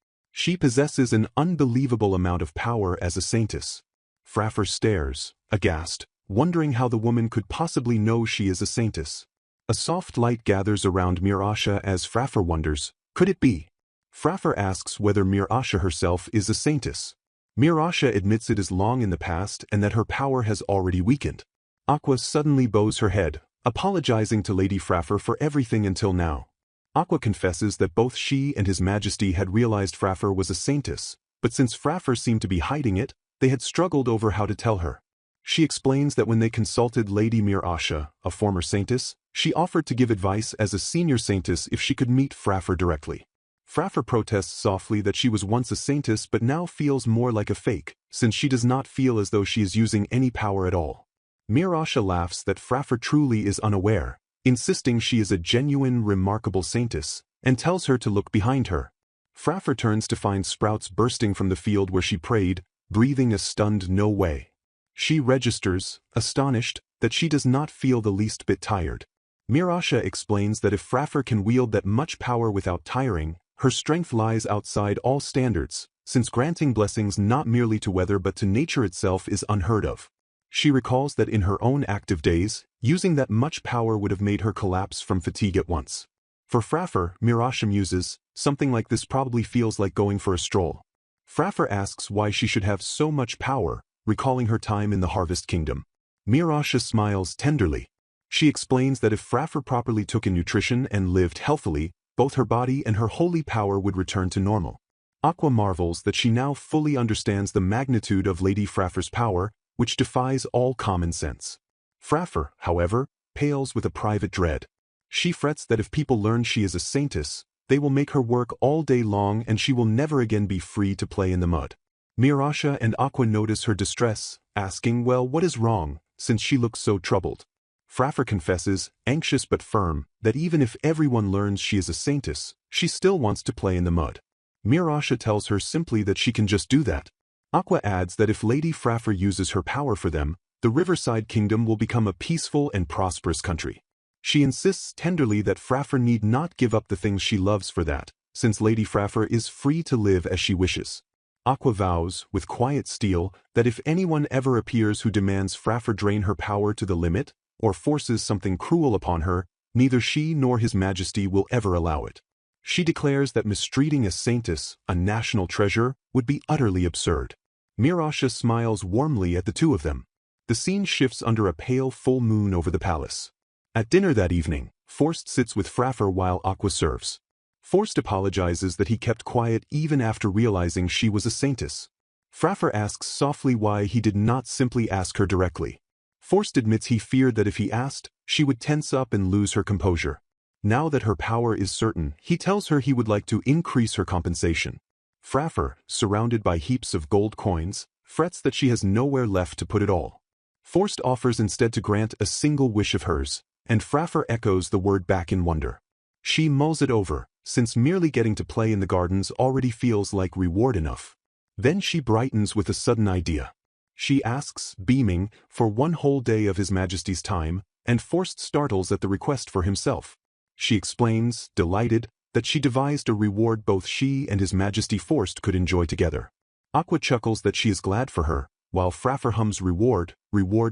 possesses an unbelievable amount of power as a saintess. Frafre stares, aghast, wondering how the woman could possibly know she is a saintess. A soft light gathers around Mirasha as Frafre wonders, could it be? Frafre asks whether Mirasha herself is a saintess. Mirasha admits it is long in the past and that her power has already weakened. Aqua suddenly bows her head, apologizing to Lady Frafre for everything until now. Aqua confesses that both she and His Majesty had realized Frafre was a saintess, but since Frafre seemed to be hiding it, they had struggled over how to tell her. She explains that when they consulted Lady Mirasha, a former saintess, she offered to give advice as a senior saintess if she could meet Frafre directly. Frafre protests softly that she was once a saintess but now feels more like a fake, since she does not feel as though she is using any power at all. Mirasha laughs that Frafre truly is unaware, insisting she is a genuine, remarkable saintess, and tells her to look behind her. Frafre turns to find sprouts bursting from the field where she prayed, breathing a stunned no way. She registers, astonished, that she does not feel the least bit tired. Mirasha explains that if Frafre can wield that much power without tiring, her strength lies outside all standards, since granting blessings not merely to weather but to nature itself is unheard of. She recalls that in her own active days, using that much power would have made her collapse from fatigue at once. For Frafre, Mirasha muses, something like this probably feels like going for a stroll. Frafre asks why she should have so much power, recalling her time in the Harvest Kingdom. Mirasha smiles tenderly. She explains that if Frafre properly took in nutrition and lived healthily, both her body and her holy power would return to normal. Aqua marvels that she now fully understands the magnitude of Lady Frafre's power, which defies all common sense. Frafre, however, pales with a private dread. She frets that if people learn she is a saintess, they will make her work all day long and she will never again be free to play in the mud. Mirasha and Aqua notice her distress, asking, well, what is wrong, since she looks so troubled. Frafre confesses, anxious but firm, that even if everyone learns she is a saintess, she still wants to play in the mud. Mirasha tells her simply that she can just do that. Aqua adds that if Lady Frafre uses her power for them, the Riverside Kingdom will become a peaceful and prosperous country. She insists tenderly that Frafre need not give up the things she loves for that, since Lady Frafre is free to live as she wishes. Aqua vows, with quiet steel, that if anyone ever appears who demands Frafre drain her power to the limit, or forces something cruel upon her, neither she nor His Majesty will ever allow it. She declares that mistreating a saintess, a national treasure, would be utterly absurd. Mirasha smiles warmly at the two of them. The scene shifts under a pale full moon over the palace. At dinner that evening, Forst sits with Frafre while Aqua serves. Forst apologizes that he kept quiet even after realizing she was a saintess. Frafre asks softly why he did not simply ask her directly. Forst admits he feared that if he asked, she would tense up and lose her composure. Now that her power is certain, he tells her he would like to increase her compensation. Frafre, surrounded by heaps of gold coins, frets that she has nowhere left to put it all. Forst offers instead to grant a single wish of hers, and Frafre echoes the word back in wonder. She mulls it over, since merely getting to play in the gardens already feels like reward enough. Then she brightens with a sudden idea. She asks, beaming, for one whole day of His Majesty's time, and Forst startles at the request for himself. She explains, delighted, that she devised a reward both she and His Majesty Forst could enjoy together. Aqua chuckles that she is glad for her, while Frafre hums reward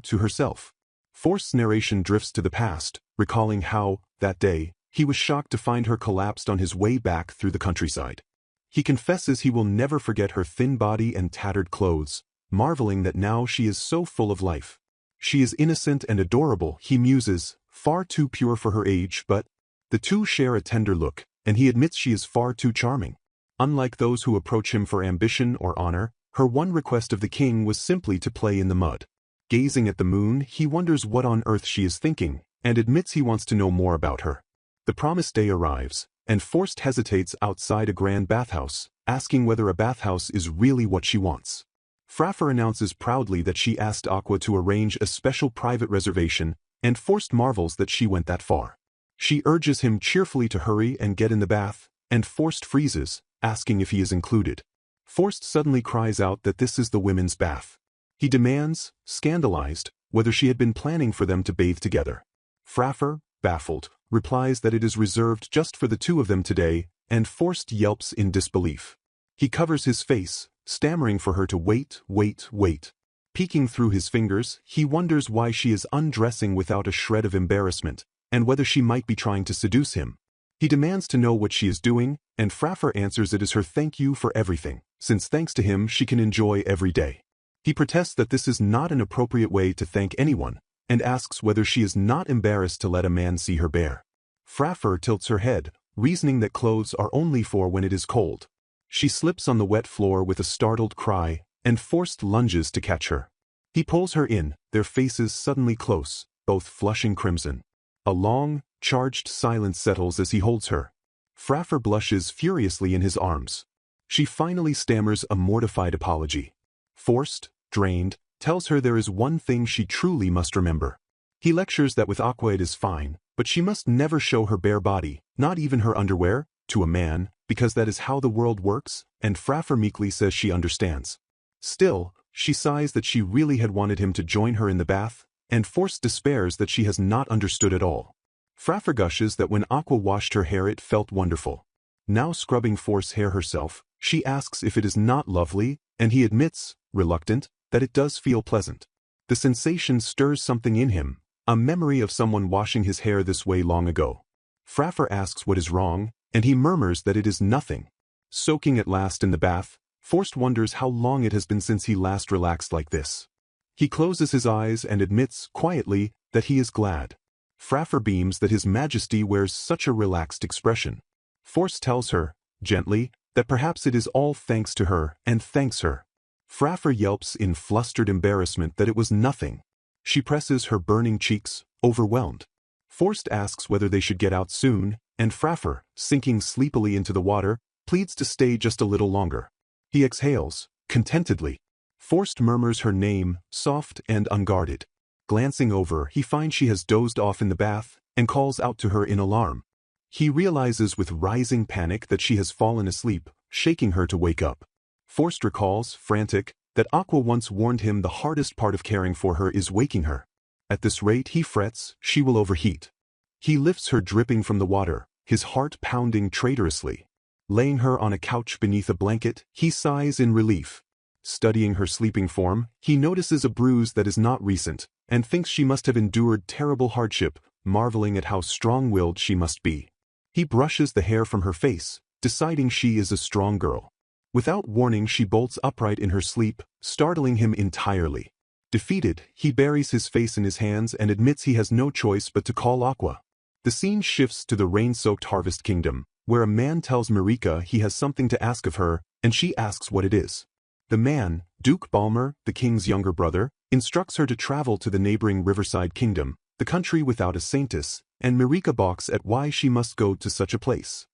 to herself. Forst's narration drifts to the past, recalling how, that day, he was shocked to find her collapsed on his way back through the countryside. He confesses he will never forget her thin body and tattered clothes, marveling that now she is so full of life. She is innocent and adorable, he muses, far too pure for her age, but the two share a tender look, and he admits she is far too charming. Unlike those who approach him for ambition or honor, her one request of the king was simply to play in the mud. Gazing at the moon, he wonders what on earth she is thinking, and admits he wants to know more about her. The promised day arrives, and Forst hesitates outside a grand bathhouse, asking whether a bathhouse is really what she wants. Frafre announces proudly that she asked Aqua to arrange a special private reservation, and Forst marvels that she went that far. She urges him cheerfully to hurry and get in the bath, and Forst freezes, asking if he is included. Forst suddenly cries out that this is the women's bath. He demands, scandalized, whether she had been planning for them to bathe together. Frafre, baffled, replies that it is reserved just for the two of them today, and Forst yelps in disbelief. He covers his face, stammering for her to wait. Peeking through his fingers, he wonders why she is undressing without a shred of embarrassment, and whether she might be trying to seduce him. He demands to know what she is doing, and Frafre answers it is her thank you for everything, since thanks to him she can enjoy every day. He protests that this is not an appropriate way to thank anyone, and asks whether she is not embarrassed to let a man see her bare. Frafre tilts her head, reasoning that clothes are only for when it is cold. She slips on the wet floor with a startled cry, and Forst lunges to catch her. He pulls her in, their faces suddenly close, both flushing crimson. A long, charged silence settles as he holds her. Frafre blushes furiously in his arms. She finally stammers a mortified apology. Forst, drained, tells her there is one thing she truly must remember. He lectures that with Aqua it is fine, but she must never show her bare body, not even her underwear, to a man, because that is how the world works, and Frafre meekly says she understands. Still, she sighs that she really had wanted him to join her in the bath, and Forst despairs that she has not understood at all. Frafre gushes that when Aqua washed her hair it felt wonderful. Now scrubbing Force's hair herself, she asks if it is not lovely, and he admits, reluctant, that it does feel pleasant. The sensation stirs something in him, a memory of someone washing his hair this way long ago. Frafre asks what is wrong, and he murmurs that it is nothing. Soaking at last in the bath, Force wonders how long it has been since he last relaxed like this. He closes his eyes and admits, quietly, that he is glad. Frafre beams that His Majesty wears such a relaxed expression. Force tells her, gently, that perhaps it is all thanks to her, and thanks her. Frafre yelps in flustered embarrassment that it was nothing. She presses her burning cheeks, overwhelmed. Force asks whether they should get out soon, and Frafre, sinking sleepily into the water, pleads to stay just a little longer. He exhales, contentedly. Force murmurs her name, soft and unguarded. Glancing over, he finds she has dozed off in the bath, and calls out to her in alarm. He realizes with rising panic that she has fallen asleep, shaking her to wake up. Force recalls, frantic, that Aqua once warned him the hardest part of caring for her is waking her. At this rate he frets, she will overheat. He lifts her dripping from the water, his heart pounding traitorously. Laying her on a couch beneath a blanket, he sighs in relief. Studying her sleeping form, he notices a bruise that is not recent, and thinks she must have endured terrible hardship, marveling at how strong-willed she must be. He brushes the hair from her face, deciding she is a strong girl. Without warning she bolts upright in her sleep, startling him entirely. Defeated, he buries his face in his hands and admits he has no choice but to call Aqua. The scene shifts to the rain-soaked Harvest Kingdom, where a man tells Marika he has something to ask of her, and she asks what it is. The man, Duke Balmer, the king's younger brother, instructs her to travel to the neighboring Riverside Kingdom, the country without a saintess, and Marika balks at why she must go to such a place.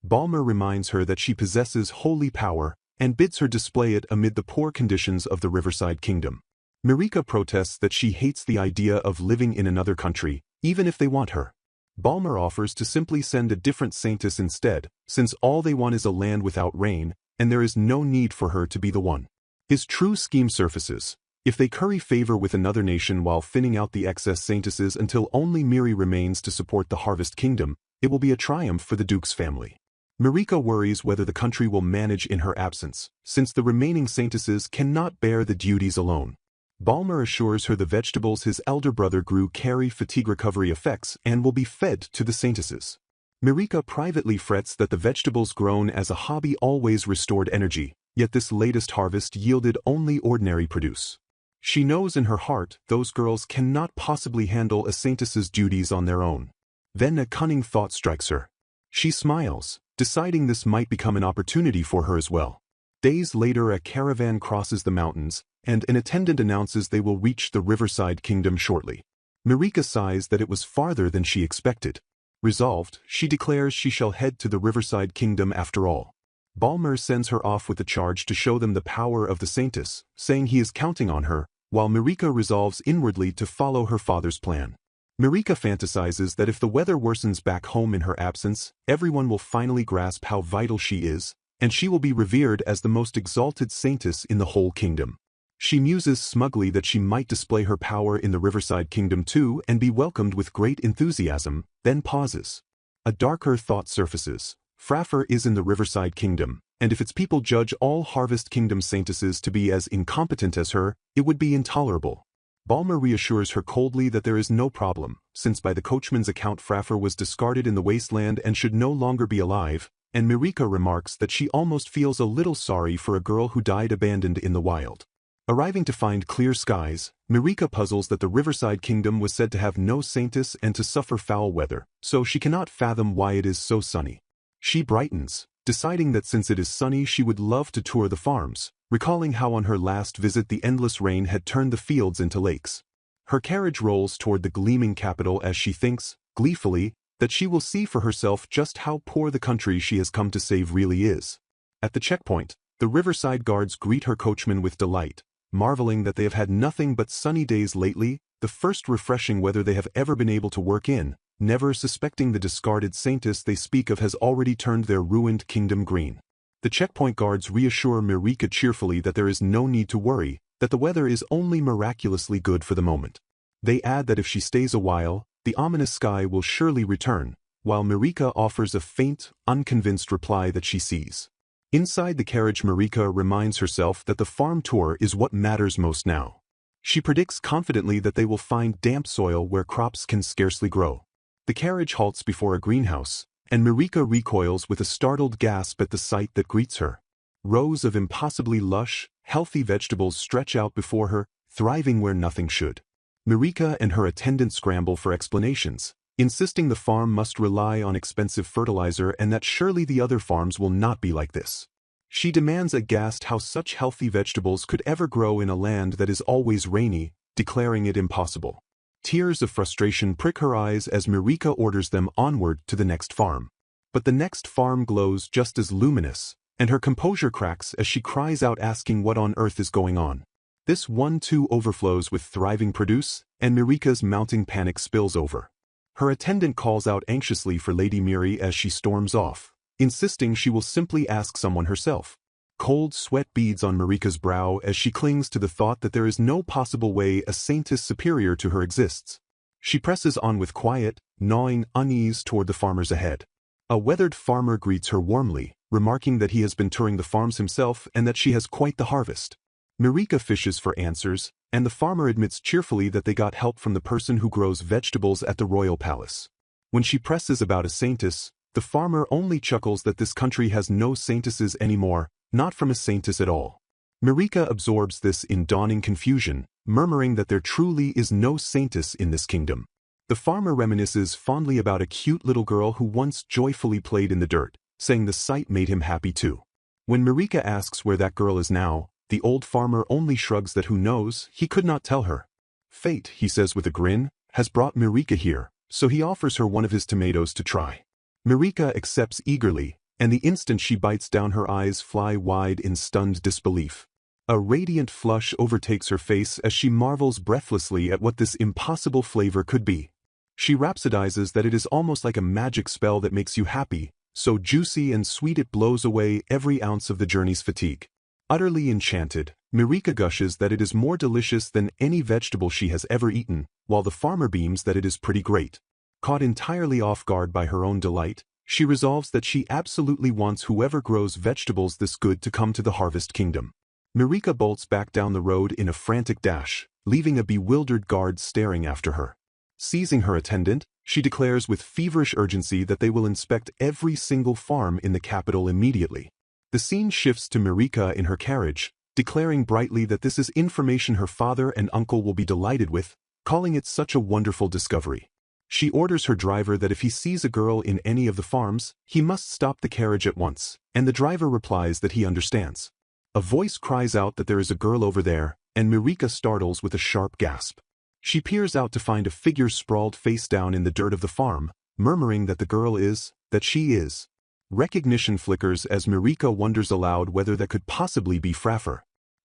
Balmer reminds her that she possesses holy power, and bids her display it amid the poor conditions of the Riverside Kingdom. Marika protests that she hates the idea of living in another country, even if they want her. Balmer offers to simply send a different saintess instead, since all they want is a land without rain, and there is no need for her to be the one. His true scheme surfaces. If they curry favor with another nation while thinning out the excess saintesses until only Miri remains to support the Harvest Kingdom, it will be a triumph for the Duke's family. Marika worries whether the country will manage in her absence, since the remaining saintesses cannot bear the duties alone. Balmer assures her the vegetables his elder brother grew carry fatigue recovery effects and will be fed to the saintesses. Marika privately frets that the vegetables grown as a hobby always restored energy, yet this latest harvest yielded only ordinary produce. She knows in her heart those girls cannot possibly handle a saintess's duties on their own. Then a cunning thought strikes her. She smiles, deciding this might become an opportunity for her as well. Days later a caravan crosses the mountains, and an attendant announces they will reach the Riverside Kingdom shortly. Marika sighs that it was farther than she expected. Resolved, she declares she shall head to the Riverside Kingdom after all. Balmer sends her off with the charge to show them the power of the saintess, saying he is counting on her, while Marika resolves inwardly to follow her father's plan. Marika fantasizes that if the weather worsens back home in her absence, everyone will finally grasp how vital she is, and she will be revered as the most exalted saintess in the whole kingdom. She muses smugly that she might display her power in the Riverside Kingdom too and be welcomed with great enthusiasm, then pauses. A darker thought surfaces. Frafre is in the Riverside Kingdom, and if its people judge all Harvest Kingdom saintesses to be as incompetent as her, it would be intolerable. Balmer reassures her coldly that there is no problem, since by the coachman's account Frafre was discarded in the wasteland and should no longer be alive, and Marika remarks that she almost feels a little sorry for a girl who died abandoned in the wild. Arriving to find clear skies, Marika puzzles that the Riverside Kingdom was said to have no saintess and to suffer foul weather, so she cannot fathom why it is so sunny. She brightens, deciding that since it is sunny she would love to tour the farms, recalling how on her last visit the endless rain had turned the fields into lakes. Her carriage rolls toward the gleaming capital as she thinks, gleefully, that she will see for herself just how poor the country she has come to save really is. At the checkpoint, the Riverside guards greet her coachman with delight, marveling that they have had nothing but sunny days lately, the first refreshing weather they have ever been able to work in, never suspecting the discarded saintess they speak of has already turned their ruined kingdom green. The checkpoint guards reassure Marika cheerfully that there is no need to worry, that the weather is only miraculously good for the moment. They add that if she stays a while, the ominous sky will surely return, while Marika offers a faint, unconvinced reply that she sees. Inside the carriage, Marika reminds herself that the farm tour is what matters most now. She predicts confidently that they will find damp soil where crops can scarcely grow. The carriage halts before a greenhouse, and Marika recoils with a startled gasp at the sight that greets her. Rows of impossibly lush, healthy vegetables stretch out before her, thriving where nothing should. Marika and her attendant scramble for explanations, insisting the farm must rely on expensive fertilizer and that surely the other farms will not be like this. She demands aghast how such healthy vegetables could ever grow in a land that is always rainy, declaring it impossible. Tears of frustration prick her eyes as Marika orders them onward to the next farm. But the next farm glows just as luminous, and her composure cracks as she cries out asking what on earth is going on. This 1-2 overflows with thriving produce, and Marika's mounting panic spills over. Her attendant calls out anxiously for Lady Miri as she storms off, insisting she will simply ask someone herself. Cold sweat beads on Marika's brow as she clings to the thought that there is no possible way a saintess superior to her exists. She presses on with quiet, gnawing unease toward the farmers ahead. A weathered farmer greets her warmly, remarking that he has been touring the farms himself and that she has quite the harvest. Marika fishes for answers, and the farmer admits cheerfully that they got help from the person who grows vegetables at the royal palace. When she presses about a saintess, the farmer only chuckles that this country has no saintesses anymore, not from a saintess at all. Marika absorbs this in dawning confusion, murmuring that there truly is no saintess in this kingdom. The farmer reminisces fondly about a cute little girl who once joyfully played in the dirt, saying the sight made him happy too. When Marika asks where that girl is now, the old farmer only shrugs that who knows, he could not tell her. Fate, he says with a grin, has brought Marika here, so he offers her one of his tomatoes to try. Marika accepts eagerly, and the instant she bites down her eyes fly wide in stunned disbelief. A radiant flush overtakes her face as she marvels breathlessly at what this impossible flavor could be. She rhapsodizes that it is almost like a magic spell that makes you happy, so juicy and sweet it blows away every ounce of the journey's fatigue. Utterly enchanted, Marika gushes that it is more delicious than any vegetable she has ever eaten, while the farmer beams that it is pretty great. Caught entirely off guard by her own delight, she resolves that she absolutely wants whoever grows vegetables this good to come to the Harvest Kingdom. Marika bolts back down the road in a frantic dash, leaving a bewildered guard staring after her. Seizing her attendant, she declares with feverish urgency that they will inspect every single farm in the capital immediately. The scene shifts to Marika in her carriage, declaring brightly that this is information her father and uncle will be delighted with, calling it such a wonderful discovery. She orders her driver that if he sees a girl in any of the farms, he must stop the carriage at once, and the driver replies that he understands. A voice cries out that there is a girl over there, and Marika startles with a sharp gasp. She peers out to find a figure sprawled face down in the dirt of the farm, murmuring that the girl is, that she is. Recognition flickers as Marika wonders aloud whether that could possibly be Frafre.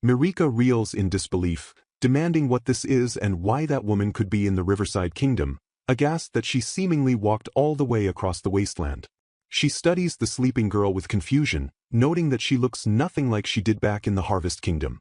Marika reels in disbelief, demanding what this is and why that woman could be in the Riverside Kingdom, aghast that she seemingly walked all the way across the wasteland. She studies the sleeping girl with confusion, noting that she looks nothing like she did back in the Harvest Kingdom.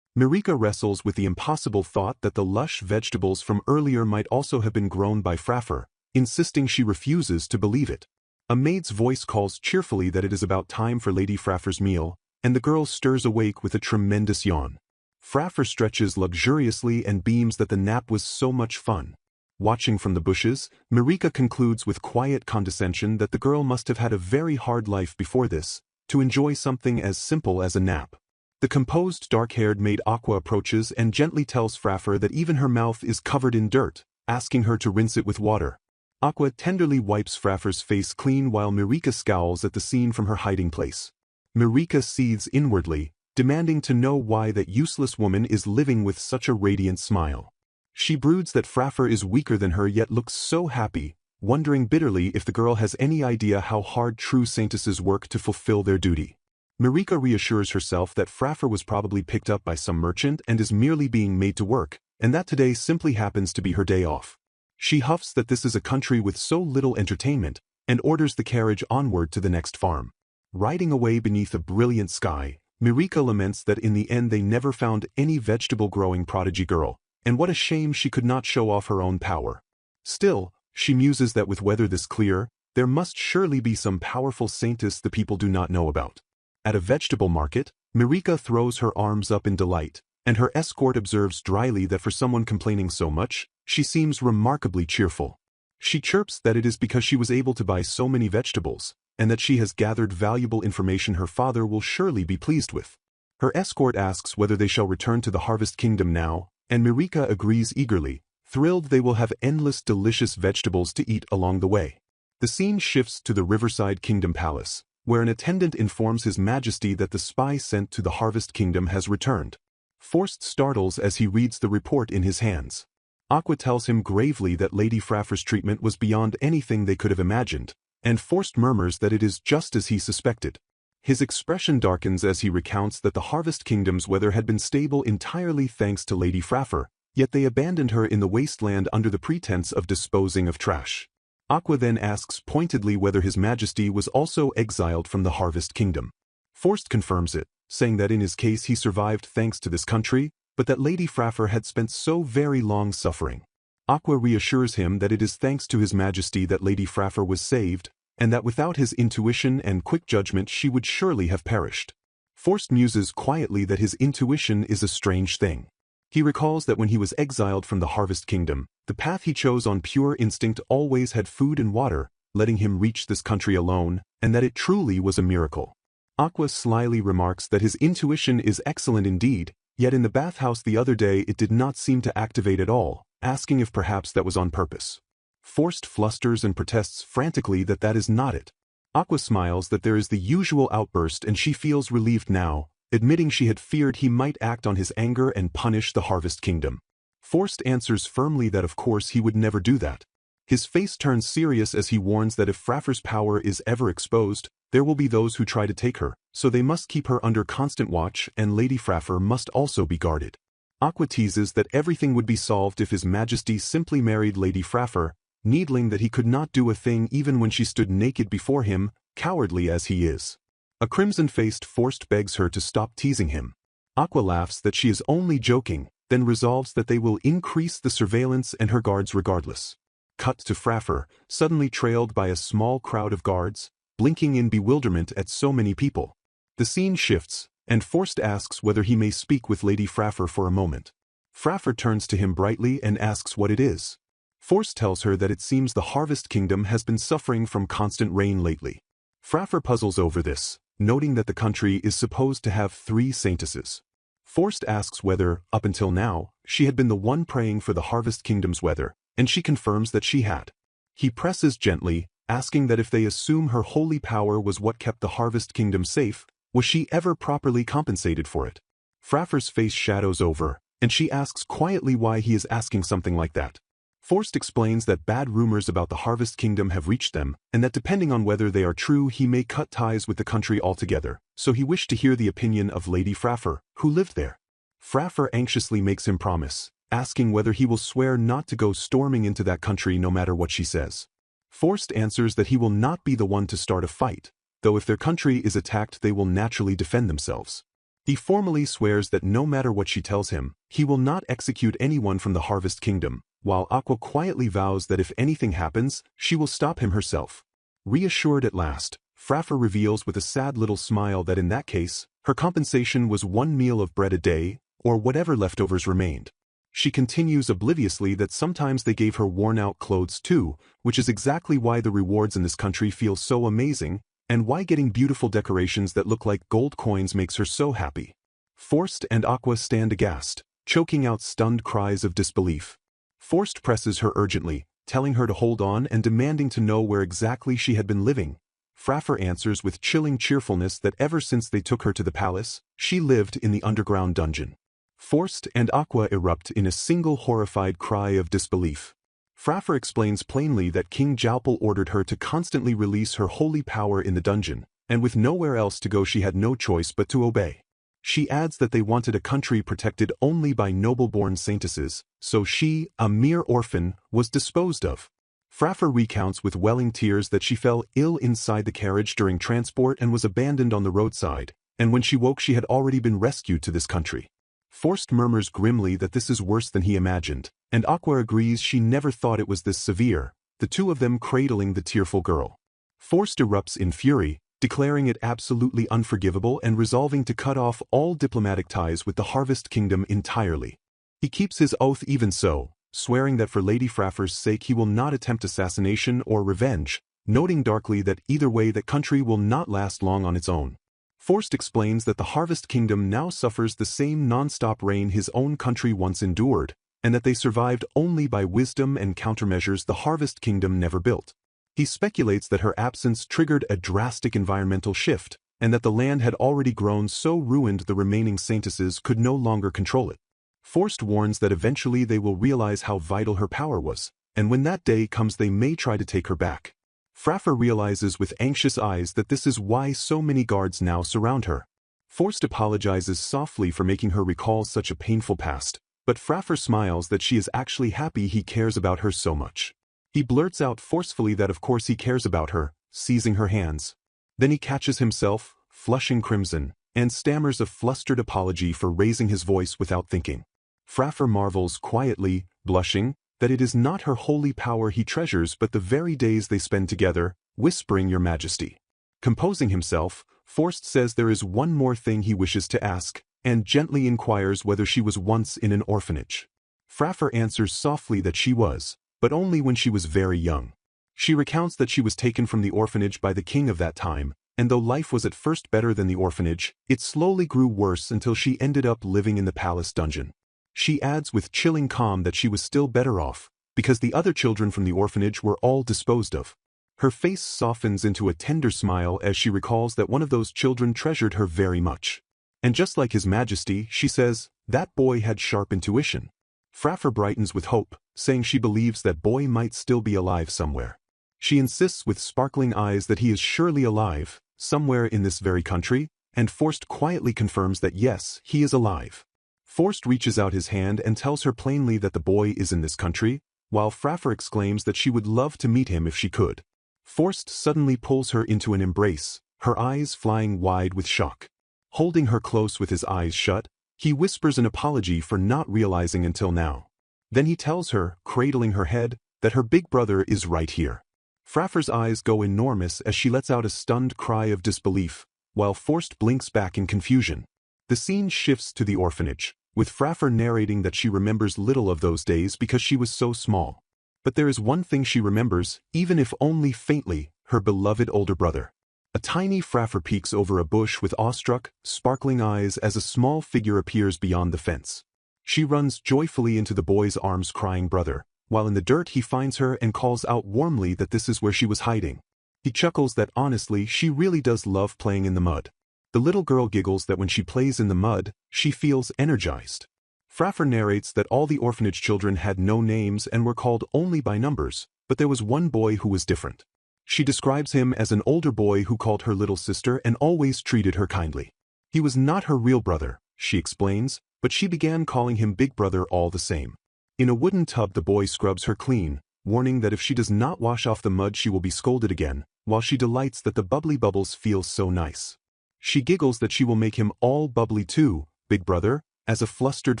Marika wrestles with the impossible thought that the lush vegetables from earlier might also have been grown by Frafre, insisting she refuses to believe it. A maid's voice calls cheerfully that it is about time for Lady Frafre's meal, and the girl stirs awake with a tremendous yawn. Frafre stretches luxuriously and beams that the nap was so much fun. Watching from the bushes, Marika concludes with quiet condescension that the girl must have had a very hard life before this, to enjoy something as simple as a nap. The composed dark-haired maid Aqua approaches and gently tells Frafre that even her mouth is covered in dirt, asking her to rinse it with water. Aqua tenderly wipes Frafre's face clean while Marika scowls at the scene from her hiding place. Marika seethes inwardly, demanding to know why that useless woman is living with such a radiant smile. She broods that Frafre is weaker than her yet looks so happy, wondering bitterly if the girl has any idea how hard true saintesses work to fulfill their duty. Marika reassures herself that Frafre was probably picked up by some merchant and is merely being made to work, and that today simply happens to be her day off. She huffs that this is a country with so little entertainment, and orders the carriage onward to the next farm. Riding away beneath a brilliant sky, Marika laments that in the end they never found any vegetable-growing prodigy girl, and what a shame she could not show off her own power. Still, She muses that with weather this clear, there must surely be some powerful saintess the people do not know about. At a vegetable market, Mirika throws her arms up in delight, and her escort observes dryly that for someone complaining so much, she seems remarkably cheerful. She chirps that it is because she was able to buy so many vegetables, and that she has gathered valuable information her father will surely be pleased with. Her escort asks whether they shall return to the Harvest Kingdom now, and Mirika agrees eagerly, thrilled they will have endless delicious vegetables to eat along the way. The scene shifts to the Riverside Kingdom Palace, where an attendant informs His Majesty that the spy sent to the Harvest Kingdom has returned. Forst startles as he reads the report in his hands. Aqua tells him gravely that Lady Frafre's treatment was beyond anything they could have imagined, and Forst murmurs that it is just as he suspected. His expression darkens as he recounts that the Harvest Kingdom's weather had been stable entirely thanks to Lady Frafre, yet they abandoned her in the wasteland under the pretense of disposing of trash. Aqua then asks pointedly whether His Majesty was also exiled from the Harvest Kingdom. Forst confirms it, saying that in his case he survived thanks to this country, but that Lady Frafre had spent so very long suffering. Aqua reassures him that it is thanks to His Majesty that Lady Frafre was saved, and that without his intuition and quick judgment she would surely have perished. Forst muses quietly that his intuition is a strange thing. He recalls that when he was exiled from the Harvest Kingdom, the path he chose on pure instinct always had food and water, letting him reach this country alone, and that it truly was a miracle. Aqua slyly remarks that his intuition is excellent indeed, yet in the bathhouse the other day it did not seem to activate at all, asking if perhaps that was on purpose. Forst flusters and protests frantically that that is not it. Aqua smiles that there is the usual outburst and she feels relieved now, admitting she had feared he might act on his anger and punish the Harvest Kingdom. Forst answers firmly that of course he would never do that. His face turns serious as he warns that if Frafre's power is ever exposed, there will be those who try to take her, so they must keep her under constant watch and Lady Frafre must also be guarded. Aqua teases that everything would be solved if His Majesty simply married Lady Frafre, needling that he could not do a thing even when she stood naked before him, cowardly as he is. A crimson-faced Forst begs her to stop teasing him. Aqua laughs that she is only joking, then resolves that they will increase the surveillance and her guards regardless. Cut to Frafre, suddenly trailed by a small crowd of guards, blinking in bewilderment at so many people. The scene shifts, and Forst asks whether he may speak with Lady Frafre for a moment. Frafre turns to him brightly and asks what it is. Forst tells her that it seems the Harvest Kingdom has been suffering from constant rain lately. Frafre puzzles over this, noting that the country is supposed to have 3 saintesses. Forst asks whether, up until now, she had been the one praying for the Harvest Kingdom's weather, and she confirms that she had. He presses gently, asking that if they assume her holy power was what kept the Harvest Kingdom safe, was she ever properly compensated for it? Frafre's face shadows over, and she asks quietly why he is asking something like that. Forst explains that bad rumors about the Harvest Kingdom have reached them, and that depending on whether they are true he may cut ties with the country altogether, so he wished to hear the opinion of Lady Frafre, who lived there. Frafre anxiously makes him promise, asking whether he will swear not to go storming into that country no matter what she says. Forst answers that he will not be the one to start a fight, though if their country is attacked they will naturally defend themselves. He formally swears that no matter what she tells him, he will not execute anyone from the Harvest Kingdom, while Aqua quietly vows that if anything happens, she will stop him herself. Reassured at last, Frafre reveals with a sad little smile that in that case, her compensation was 1 meal of bread a day, or whatever leftovers remained. She continues obliviously that sometimes they gave her worn-out clothes too, which is exactly why the rewards in this country feel so amazing, and why getting beautiful decorations that look like gold coins makes her so happy. Forst and Aqua stand aghast, choking out stunned cries of disbelief. Forst presses her urgently, telling her to hold on and demanding to know where exactly she had been living. Frafre answers with chilling cheerfulness that ever since they took her to the palace, she lived in the underground dungeon. Forst and Aqua erupt in a single horrified cry of disbelief. Frafre explains plainly that King Jalpal ordered her to constantly release her holy power in the dungeon, and with nowhere else to go she had no choice but to obey. She adds that they wanted a country protected only by noble-born saintesses, so she, a mere orphan, was disposed of. Frafre recounts with welling tears that she fell ill inside the carriage during transport and was abandoned on the roadside, and when she woke she had already been rescued to this country. Forst murmurs grimly that this is worse than he imagined, and Aqua agrees she never thought it was this severe, the two of them cradling the tearful girl. Forst erupts in fury, declaring it absolutely unforgivable and resolving to cut off all diplomatic ties with the Harvest Kingdom entirely. He keeps his oath even so, swearing that for Lady Frafre's sake he will not attempt assassination or revenge, noting darkly that either way that country will not last long on its own. Forst explains that the Harvest Kingdom now suffers the same non-stop reign his own country once endured, and that they survived only by wisdom and countermeasures the Harvest Kingdom never built. He speculates that her absence triggered a drastic environmental shift, and that the land had already grown so ruined the remaining saintesses could no longer control it. Forst warns that eventually they will realize how vital her power was, and when that day comes they may try to take her back. Frafre realizes with anxious eyes that this is why so many guards now surround her. Forst apologizes softly for making her recall such a painful past, but Frafre smiles that she is actually happy he cares about her so much. He blurts out forcefully that of course he cares about her, seizing her hands. Then he catches himself, flushing crimson, and stammers a flustered apology for raising his voice without thinking. Frafre marvels quietly, blushing, that it is not her holy power he treasures but the very days they spend together, whispering Your Majesty. Composing himself, Forst says there is one more thing he wishes to ask, and gently inquires whether she was once in an orphanage. Frafre answers softly that she was, but only when she was very young. She recounts that she was taken from the orphanage by the king of that time, and though life was at first better than the orphanage, it slowly grew worse until she ended up living in the palace dungeon. She adds with chilling calm that she was still better off, because the other children from the orphanage were all disposed of. Her face softens into a tender smile as she recalls that one of those children treasured her very much. And just like His Majesty, she says, that boy had sharp intuition. Frafre brightens with hope, saying she believes that boy might still be alive somewhere. She insists with sparkling eyes that he is surely alive, somewhere in this very country, and Forst quietly confirms that yes, he is alive. Forst reaches out his hand and tells her plainly that the boy is in this country, while Frafre exclaims that she would love to meet him if she could. Forst suddenly pulls her into an embrace, her eyes flying wide with shock. Holding her close with his eyes shut, he whispers an apology for not realizing until now. Then he tells her, cradling her head, that her big brother is right here. Frafre's eyes go enormous as she lets out a stunned cry of disbelief, while Forst blinks back in confusion. The scene shifts to the orphanage, with Frafre narrating that she remembers little of those days because she was so small. But there is one thing she remembers, even if only faintly, her beloved older brother. A tiny Frafre peeks over a bush with awestruck, sparkling eyes as a small figure appears beyond the fence. She runs joyfully into the boy's arms crying brother, while in the dirt he finds her and calls out warmly that this is where she was hiding. He chuckles that honestly she really does love playing in the mud. The little girl giggles that when she plays in the mud, she feels energized. Frafre narrates that all the orphanage children had no names and were called only by numbers, but there was one boy who was different. She describes him as an older boy who called her little sister and always treated her kindly. He was not her real brother, she explains, but she began calling him big brother all the same. In a wooden tub the boy scrubs her clean, warning that if she does not wash off the mud she will be scolded again, while she delights that the bubbly bubbles feel so nice. She giggles that she will make him all bubbly too, big brother, as a flustered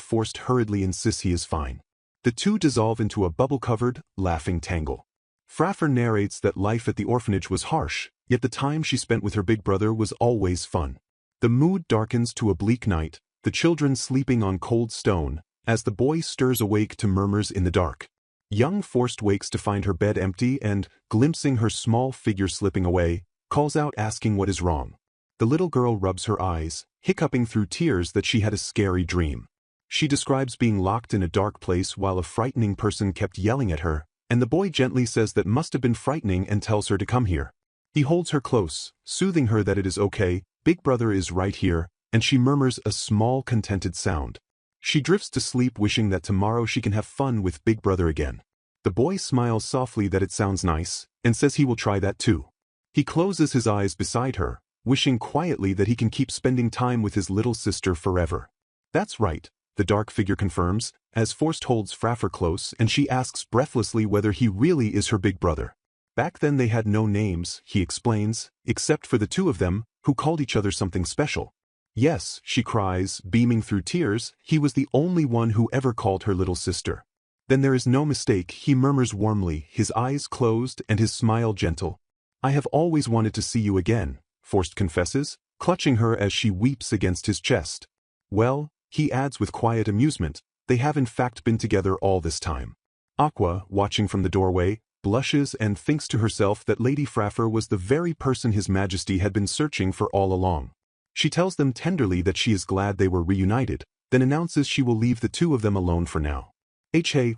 Forst hurriedly insists he is fine. The two dissolve into a bubble-covered, laughing tangle. Frafre narrates that life at the orphanage was harsh, yet the time she spent with her big brother was always fun. The mood darkens to a bleak night, the children sleeping on cold stone, as the boy stirs awake to murmurs in the dark. Young Forst wakes to find her bed empty and, glimpsing her small figure slipping away, calls out asking what is wrong. The little girl rubs her eyes, hiccuping through tears that she had a scary dream. She describes being locked in a dark place while a frightening person kept yelling at her, and the boy gently says that must have been frightening and tells her to come here. He holds her close, soothing her that it is okay, big brother is right here, and she murmurs a small contented sound. She drifts to sleep wishing that tomorrow she can have fun with big brother again. The boy smiles softly that it sounds nice, and says he will try that too. He closes his eyes beside her, wishing quietly that he can keep spending time with his little sister forever. That's right, the dark figure confirms, as Forst holds Frafre close and she asks breathlessly whether he really is her big brother. Back then they had no names, he explains, except for the two of them, who called each other something special. Yes, she cries, beaming through tears, he was the only one who ever called her little sister. Then there is no mistake, he murmurs warmly, his eyes closed and his smile gentle. I have always wanted to see you again, Forst confesses, clutching her as she weeps against his chest. Well, he adds with quiet amusement, they have in fact been together all this time. Aqua, watching from the doorway, blushes and thinks to herself that Lady Frafre was the very person His Majesty had been searching for all along. She tells them tenderly that she is glad they were reunited, then announces she will leave the two of them alone for now.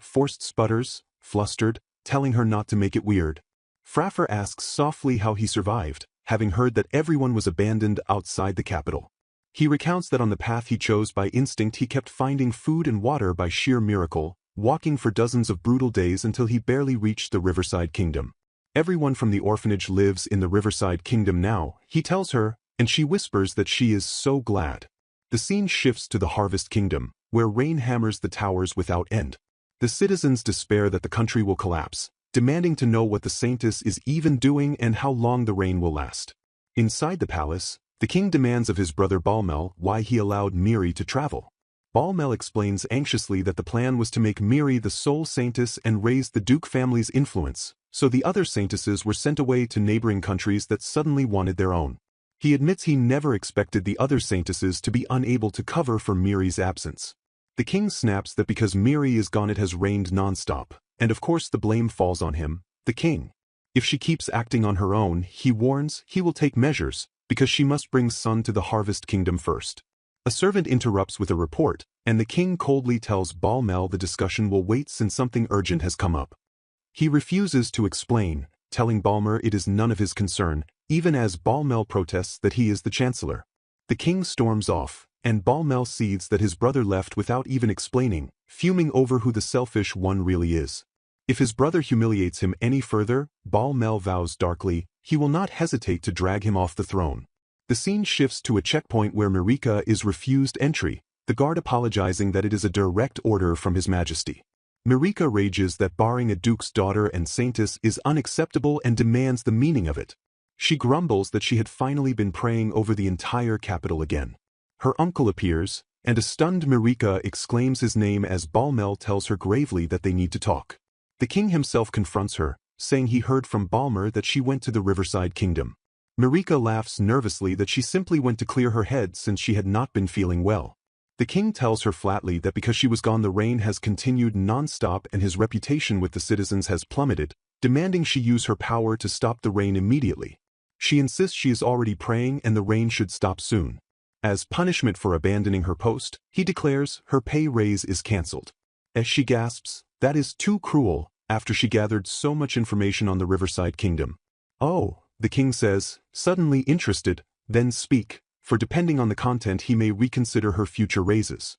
Forst sputters, flustered, telling her not to make it weird. Frafre asks softly how he survived, having heard that everyone was abandoned outside the capital. He recounts that on the path he chose by instinct he kept finding food and water by sheer miracle, walking for dozens of brutal days until he barely reached the Riverside Kingdom. Everyone from the orphanage lives in the Riverside Kingdom now, he tells her, and she whispers that she is so glad. The scene shifts to the Harvest Kingdom, where rain hammers the towers without end. The citizens despair that the country will collapse, demanding to know what the Saintess is even doing and how long the rain will last. Inside the palace, the king demands of his brother Balmel why he allowed Miri to travel. Balmel explains anxiously that the plan was to make Miri the sole Saintess and raise the Duke family's influence, so the other Saintesses were sent away to neighboring countries that suddenly wanted their own. He admits he never expected the other Saintesses to be unable to cover for Miri's absence. The king snaps that because Miri is gone it has rained non-stop, and of course the blame falls on him, the king. If she keeps acting on her own, he warns, he will take measures, because she must bring Sun to the Harvest Kingdom first. A servant interrupts with a report, and the king coldly tells Balmel the discussion will wait since something urgent has come up. He refuses to explain, telling Balmer it is none of his concern, even as Balmel protests that he is the chancellor. The king storms off, and Balmel sees that his brother left without even explaining, fuming over who the selfish one really is. If his brother humiliates him any further, Balmel vows darkly, he will not hesitate to drag him off the throne. The scene shifts to a checkpoint where Marika is refused entry, the guard apologizing that it is a direct order from His Majesty. Marika rages that barring a duke's daughter and Saintess is unacceptable and demands the meaning of it. She grumbles that she had finally been praying over the entire capital again. Her uncle appears, and a stunned Marika exclaims his name as Balmel tells her gravely that they need to talk. The king himself confronts her, saying he heard from Balmer that she went to the Riverside Kingdom. Marika laughs nervously that she simply went to clear her head since she had not been feeling well. The king tells her flatly that because she was gone the rain has continued non-stop and his reputation with the citizens has plummeted, demanding she use her power to stop the rain immediately. She insists she is already praying and the rain should stop soon. As punishment for abandoning her post, he declares her pay raise is cancelled. As she gasps, that is too cruel, after she gathered so much information on the Riverside Kingdom. Oh, the king says, suddenly interested, then speak, for depending on the content he may reconsider her future raises.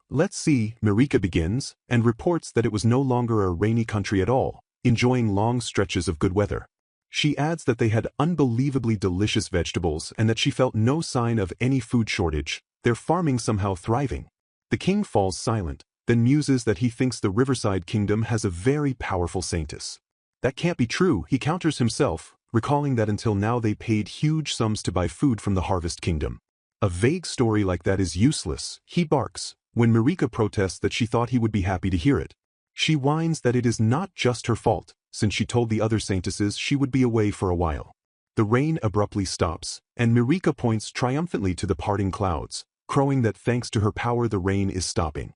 Let's see, Marika begins, and reports that it was no longer a rainy country at all, enjoying long stretches of good weather. She adds that they had unbelievably delicious vegetables and that she felt no sign of any food shortage, their farming somehow thriving. The king falls silent, then muses that he thinks the Riverside Kingdom has a very powerful Saintess. That can't be true, he counters himself, recalling that until now they paid huge sums to buy food from the Harvest Kingdom. A vague story like that is useless, he barks, when Marika protests that she thought he would be happy to hear it. She whines that it is not just her fault, since she told the other Saintesses she would be away for a while. The rain abruptly stops, and Marika points triumphantly to the parting clouds, crowing that thanks to her power the rain is stopping.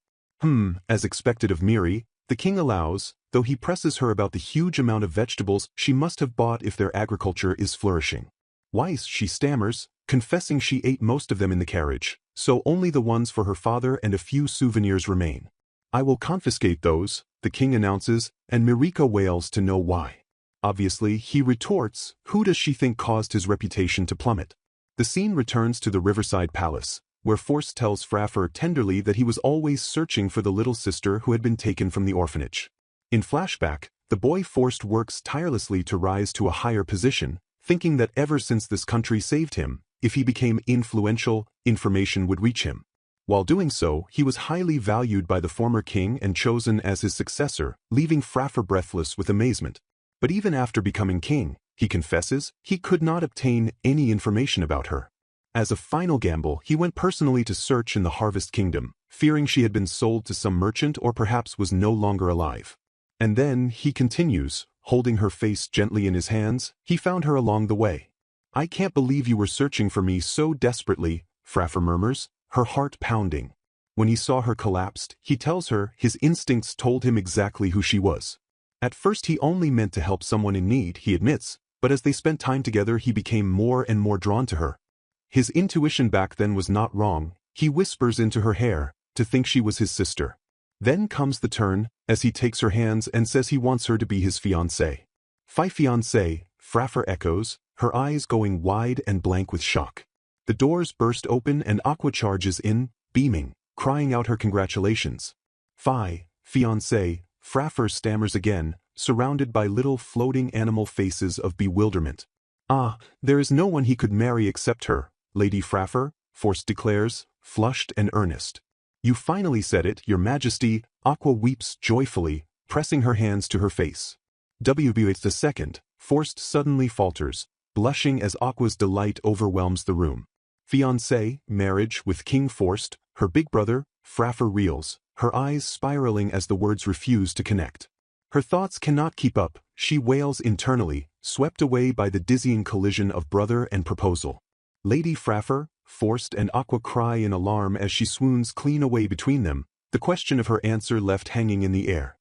As expected of Miri, the king allows, though he presses her about the huge amount of vegetables she must have bought if their agriculture is flourishing. Weiss, she stammers, confessing she ate most of them in the carriage, so only the ones for her father and a few souvenirs remain. I will confiscate those, the king announces, and Marika wails to know why. Obviously, he retorts, who does she think caused his reputation to plummet? The scene returns to the Riverside Palace, where Forst tells Frafre tenderly that he was always searching for the little sister who had been taken from the orphanage. In flashback, the boy Forst works tirelessly to rise to a higher position, thinking that ever since this country saved him, if he became influential, information would reach him. While doing so, he was highly valued by the former king and chosen as his successor, leaving Frafre breathless with amazement. But even after becoming king, he confesses, he could not obtain any information about her. As a final gamble, he went personally to search in the Harvest Kingdom, fearing she had been sold to some merchant or perhaps was no longer alive. And then, he continues, holding her face gently in his hands, he found her along the way. I can't believe you were searching for me so desperately, Frafre murmurs, her heart pounding. When he saw her collapsed, he tells her his instincts told him exactly who she was. At first he only meant to help someone in need, he admits, but as they spent time together he became more and more drawn to her. His intuition back then was not wrong, he whispers into her hair, to think she was his sister. Then comes the turn, as he takes her hands and says he wants her to be his fiancée. Fiancée, Frafre echoes, her eyes going wide and blank with shock. The doors burst open and Aqua charges in, beaming, crying out her congratulations. Fiancée, Frafre stammers again, surrounded by little floating animal faces of bewilderment. Ah, there is no one he could marry except her, Lady Frafre, Force declares, flushed and earnest. You finally said it, Your Majesty, Aqua weeps joyfully, pressing her hands to her face. W.2, Forced suddenly falters, blushing as Aqua's delight overwhelms the room. Fiancé, marriage with King Forced, her big brother, Frafre reels, her eyes spiraling as the words refuse to connect. Her thoughts cannot keep up, she wails internally, swept away by the dizzying collision of brother and proposal. Lady Frafre, Forced and Aqua cry in alarm as she swoons clean away between them, the question of her answer left hanging in the air.